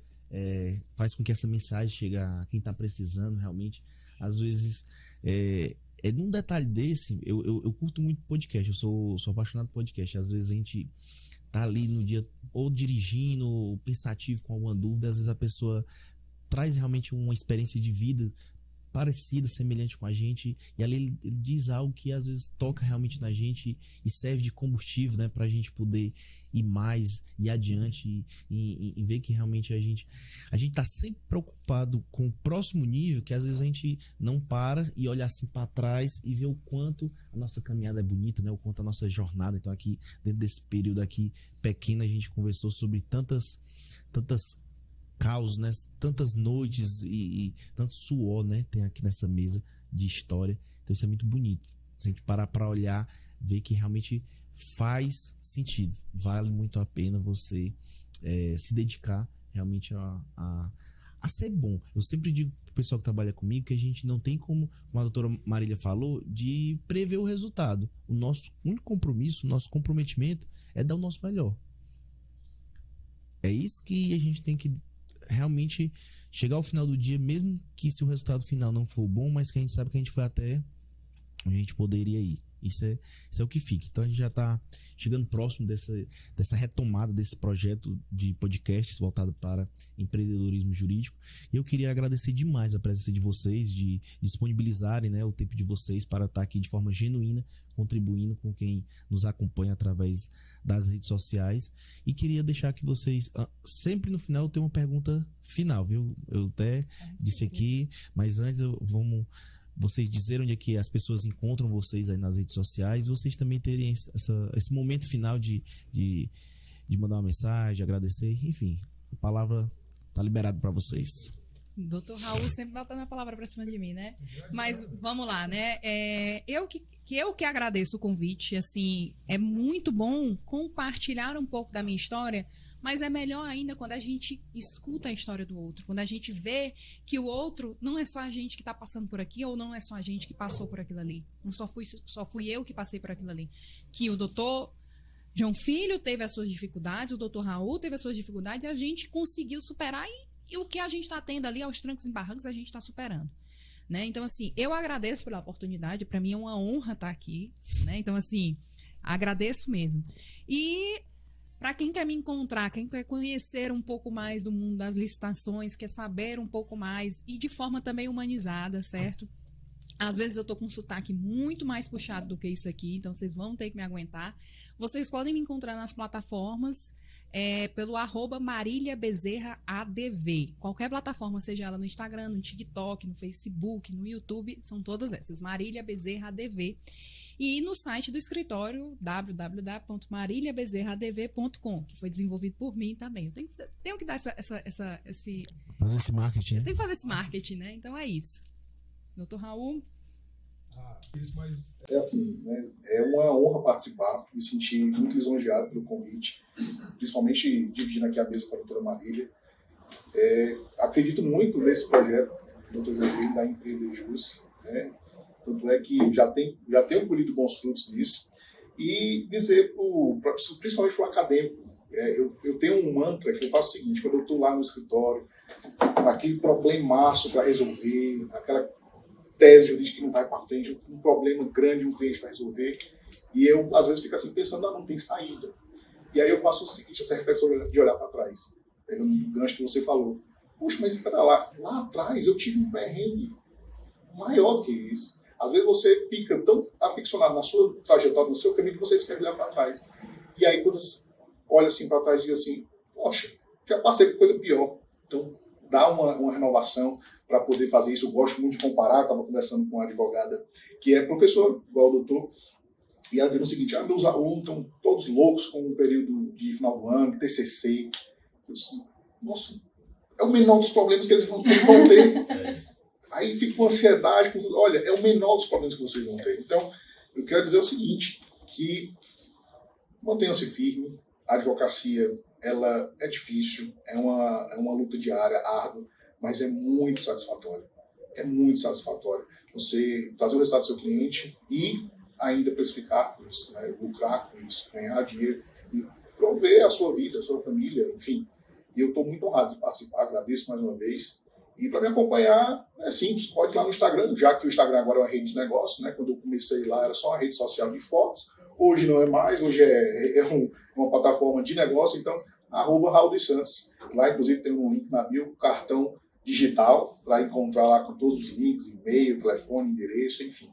faz com que essa mensagem chegue a quem tá precisando realmente. Às vezes, num detalhe desse, eu curto muito podcast, eu sou apaixonado por podcast. Às vezes a gente tá ali no dia ou dirigindo, ou pensativo com alguma dúvida, às vezes a pessoa traz realmente uma experiência de vida parecida, semelhante com a gente, e ali ele diz algo que às vezes toca realmente na gente e serve de combustível, né, pra gente poder ir mais, ir adiante e ver que realmente a gente tá sempre preocupado com o próximo nível, que às vezes a gente não para e olha assim para trás e vê o quanto a nossa caminhada é bonita, né, o quanto a nossa jornada. Então aqui, dentro desse período aqui pequeno, a gente conversou sobre tantas caos, né? Tantas noites e tanto suor, né? Tem aqui nessa mesa de história. Então isso é muito bonito. Se a gente parar para olhar, ver que realmente faz sentido. Vale muito a pena você se dedicar realmente a ser bom. Eu sempre digo pro pessoal que trabalha comigo que a gente não tem como a doutora Marília falou, de prever o resultado. O nosso único compromisso, o nosso comprometimento é dar o nosso melhor. É isso que a gente tem que realmente chegar ao final do dia, mesmo que se o resultado final não for bom, mas que a gente sabe que a gente foi até onde a gente poderia ir. Isso é o que fica. Então a gente já está chegando próximo dessa retomada desse projeto de podcasts voltado para empreendedorismo jurídico. E eu queria agradecer demais a presença de vocês, de disponibilizarem, né, o tempo de vocês para estar aqui de forma genuína, contribuindo com quem nos acompanha através das redes sociais. E queria deixar que vocês, sempre no final, tenham uma pergunta final, viu? Eu até disse aqui, mas antes vamos vocês dizerem onde é que as pessoas encontram vocês aí nas redes sociais, e vocês também terem esse momento final de mandar uma mensagem, agradecer, enfim, a palavra tá liberada para vocês. Doutor Raul sempre botando a palavra para cima de mim, né? Mas vamos lá, né? Eu que agradeço o convite, assim, é muito bom compartilhar um pouco da minha história, mas é melhor ainda quando a gente escuta a história do outro, quando a gente vê que o outro não é só a gente que está passando por aqui, ou não é só a gente que passou por aquilo ali. Não só fui eu que passei por aquilo ali. Que o doutor João Filho teve as suas dificuldades, o doutor Raul teve as suas dificuldades, e a gente conseguiu superar, e o que a gente está tendo ali, aos trancos e barrancos, a gente está superando. Né? Então, assim, eu agradeço pela oportunidade, para mim é uma honra estar aqui, né? Então, assim, agradeço mesmo. E para quem quer me encontrar, quem quer conhecer um pouco mais do mundo das licitações, quer saber um pouco mais e de forma também humanizada, certo? Às vezes eu tô com um sotaque muito mais puxado do que isso aqui, então vocês vão ter que me aguentar. Vocês podem me encontrar nas plataformas pelo @MaríliaBezerraADV. Qualquer plataforma, seja ela no Instagram, no TikTok, no Facebook, no YouTube, são todas essas, MaríliaBezerraADV. E no site do escritório, www.mariliabezerradv.com, que foi desenvolvido por mim também. Eu tenho que dar fazer esse marketing, né? Tenho que fazer esse marketing, né? Então é isso. Doutor Raul? É assim, né? É uma honra participar, me senti muito lisonjeado pelo convite, principalmente dividindo aqui a mesa com a doutora Marília. Acredito muito nesse projeto, doutor João Filho, da empresa Jus, né? Tanto é que já tenho colhido bons frutos nisso. E dizer, principalmente para o acadêmico, eu tenho um mantra que eu faço o seguinte: quando eu estou lá no escritório, aquele problemaço para resolver, aquela tese jurídica que não vai para frente, um problema grande, um cliente para resolver, e eu, às vezes, fico assim pensando, não tem saída. E aí eu faço o seguinte, essa reflexão de olhar para trás, pegando o gancho que você falou. Puxa, mas espera lá atrás eu tive um perrengue maior do que isso. Às vezes você fica tão aficionado na sua trajetória, no seu caminho, que você esquece de olhar para trás. E aí, quando olha assim para trás e diz assim, poxa, já passei por coisa pior. Então, dá uma renovação para poder fazer isso. Eu gosto muito de comparar. Estava conversando com uma advogada que é professora, igual o doutor, e ela dizendo o seguinte: meus alunos estão todos loucos com o período de final do ano, TCC. Eu disse, nossa, é o menor dos problemas que eles vão ter. Aí fica com ansiedade, olha, é o menor dos problemas que vocês vão ter. Então, eu quero dizer o seguinte, que mantenham-se firme, a advocacia, ela é difícil, é uma luta diária, árdua, mas é muito satisfatória. É muito satisfatório você trazer o resultado do seu cliente e ainda precificar com isso, né? Lucrar com isso, ganhar dinheiro e prover a sua vida, a sua família, enfim. E eu estou muito honrado de participar, agradeço mais uma vez. E para me acompanhar, é simples, pode ir lá no Instagram, já que o Instagram agora é uma rede de negócio, né? Quando eu comecei lá era só uma rede social de fotos, hoje não é mais, hoje é uma plataforma de negócio, então, @Raul dos Santos. Lá, inclusive, tem um link na bio, cartão digital para encontrar lá com todos os links, e-mail, telefone, endereço, enfim.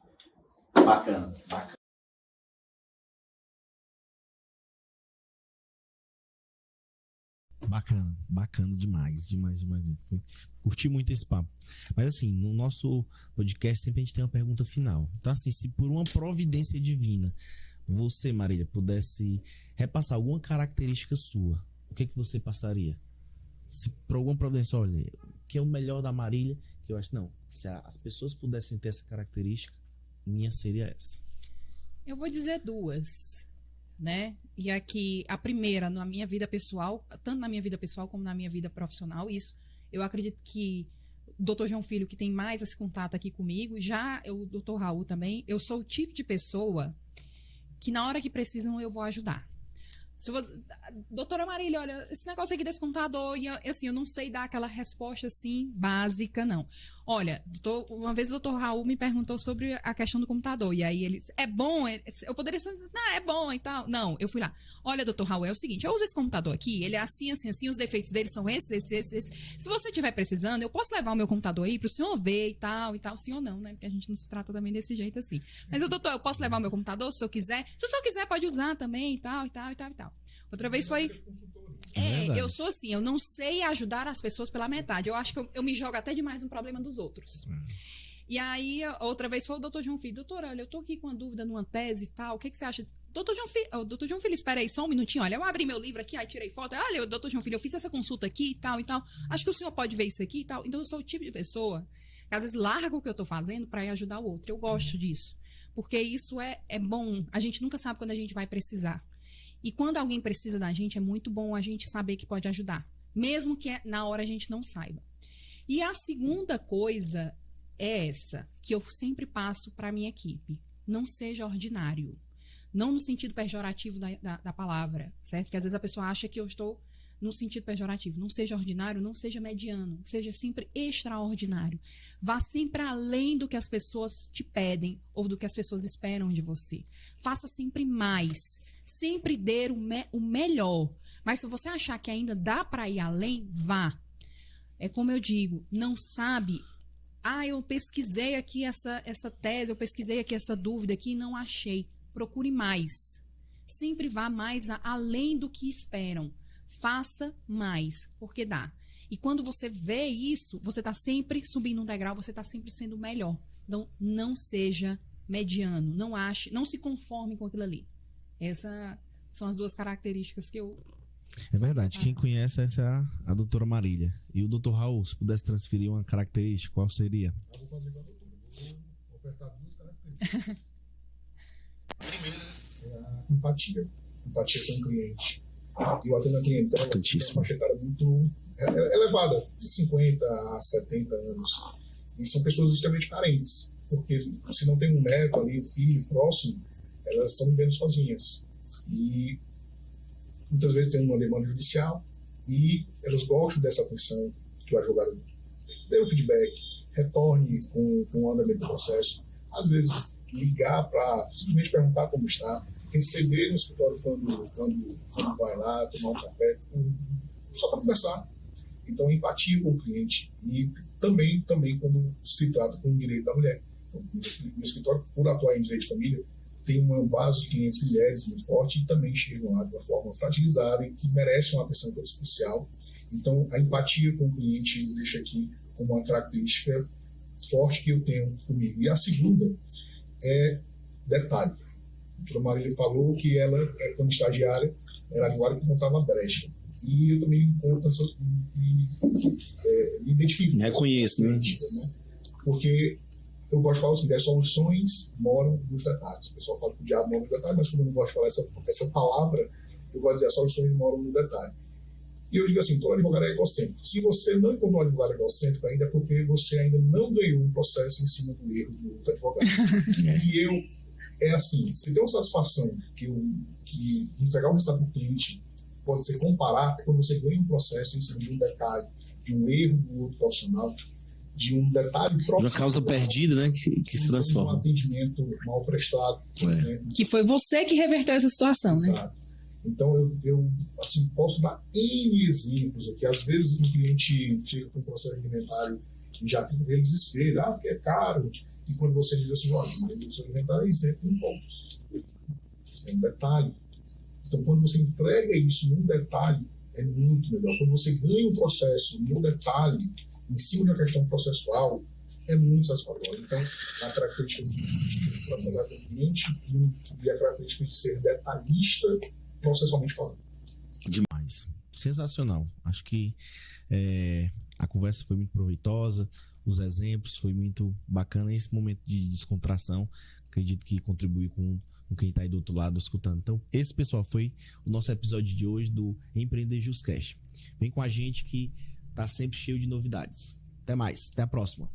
Bacana, bacana. Bacana demais. Curti muito esse papo. Mas assim, no nosso podcast sempre a gente tem uma pergunta final. Então assim, se por uma providência divina você, Marília, pudesse repassar alguma característica sua, o que você passaria? Se por alguma providência, olha, o que é o melhor da Marília, que eu acho, não, se as pessoas pudessem ter essa característica, minha seria essa. Eu vou dizer duas, né? E aqui, a primeira, na minha vida pessoal, tanto na minha vida pessoal como na minha vida profissional, isso, eu acredito que o Dr. João Filho, que tem mais esse contato aqui comigo, já o Dr. Raul também, eu sou o tipo de pessoa que na hora que precisam eu vou ajudar. Doutora Marília, olha, esse negócio aqui desse computador, e assim, eu não sei dar aquela resposta assim, básica, não. Olha, uma vez o doutor Raul me perguntou sobre a questão do computador, e aí ele disse, é bom? Eu poderia dizer, não, é bom e tal. Não, eu fui lá. Olha, doutor Raul, é o seguinte, eu uso esse computador aqui, ele é assim, os defeitos dele são esses. Se você estiver precisando, eu posso levar o meu computador aí pro senhor ver e tal, sim ou não, né? Porque a gente não se trata também desse jeito assim. Mas, doutor, eu posso levar o meu computador se o senhor quiser? Se o senhor quiser, pode usar também e tal. Outra vez foi... eu sou assim, eu não sei ajudar as pessoas pela metade. Eu acho que eu me jogo até demais no problema dos outros. E aí, outra vez foi o doutor João Filho. Doutor, olha, eu tô aqui com uma dúvida numa tese e tal. O que você acha? Doutor João Filho, espera aí só um minutinho. Olha, eu abri meu livro aqui, aí tirei foto. Olha, doutor João Filho, eu fiz essa consulta aqui e tal. Acho que o senhor pode ver isso aqui e tal. Então, eu sou o tipo de pessoa que às vezes larga o que eu tô fazendo para ir ajudar o outro. Eu gosto disso. Porque isso é bom. A gente nunca sabe quando a gente vai precisar. E quando alguém precisa da gente, é muito bom a gente saber que pode ajudar. Mesmo que na hora a gente não saiba. E a segunda coisa é essa, que eu sempre passo para a minha equipe. Não seja ordinário. Não no sentido pejorativo da palavra, certo? Porque às vezes a pessoa acha que eu estou no sentido pejorativo. Não seja ordinário, não seja mediano. Seja sempre extraordinário. Vá sempre além do que as pessoas te pedem ou do que as pessoas esperam de você. Faça sempre mais. Sempre dê o melhor. Mas se você achar que ainda dá para ir além, vá. É como eu digo, não sabe... eu pesquisei aqui essa tese, eu pesquisei aqui essa dúvida aqui e não achei. Procure mais. Sempre vá mais além do que esperam. Faça mais, porque dá. E quando você vê isso, você está sempre subindo um degrau, você está sempre sendo melhor. Então, não seja mediano, não se conforme com aquilo ali. Essas são as duas características que eu... É verdade, quem conhece essa é a doutora Marília. E o doutor Raul, se pudesse transferir uma característica, qual seria? Eu vou fazer com a doutora. Vou ofertar duas características. Primeiro é a empatia. Empatia com o cliente. Eu atendo a clientela que tem uma faixa etária muito elevada, de 50 a 70 anos. E são pessoas extremamente carentes. Porque se não tem um neto ali, um filho próximo, elas estão vivendo sozinhas. E muitas vezes tem uma demanda judicial e elas gostam dessa atenção que o advogado dê o feedback, retorne com o andamento do processo. Às vezes, ligar para simplesmente perguntar como está, receber no escritório quando vai lá, tomar um café, só para conversar. Então, empatia com o cliente e também quando se trata com o direito da mulher. Então, no escritório, por atuar em direito de família, tem uma base de clientes mulheres muito forte e também chegam lá de uma forma fragilizada e que merecem uma atenção toda especial. Então, a empatia com o cliente eu deixo aqui como uma característica forte que eu tenho comigo. E a segunda é detalhe. A doutora Marília falou que ela, quando estagiária, era advogada que montava brecha. E eu também me identifico. Me reconheço, né? Porque eu gosto de falar assim, as soluções moram nos detalhes. O pessoal fala que o diabo mora nos detalhes, mas como eu não gosto de falar essa palavra, eu vou dizer as soluções moram no detalhe. E eu digo assim, todo advogado é egocêntrico. Se você não encontrou um advogado egocêntrico ainda, é porque você ainda não ganhou um processo em cima do erro do outro advogado. É assim, se tem uma satisfação que entregar o resultado para o cliente pode ser comparar quando você ganha um processo em cima de um detalhe, de um erro do outro profissional, de um detalhe profissional. Uma causa perdida, né? Que se transforma. Um atendimento mal prestado, por exemplo. Que foi você que reverteu essa situação, exato, né? Então, eu assim, posso dar N exemplos aqui. Às vezes, um cliente chega com um processo alimentário e já fica com desespero, porque é caro. E quando você diz assim, olha, mas o seu alimentário é isento de impostos. É um detalhe. Então, quando você entrega isso num detalhe, é muito melhor. Quando você ganha um processo no detalhe, em cima de uma questão processual, é muito satisfatório. Então, a característica de trabalhar com o cliente e a característica de ser detalhista, processualmente falando. Demais. Sensacional. Acho que a conversa foi muito proveitosa, os exemplos foi muito bacana. Esse momento de descontração, acredito que contribui com quem está aí do outro lado escutando. Então, esse, pessoal, foi o nosso episódio de hoje do Empreender Justcast. Vem com a gente que tá sempre cheio de novidades. Até mais. Até a próxima.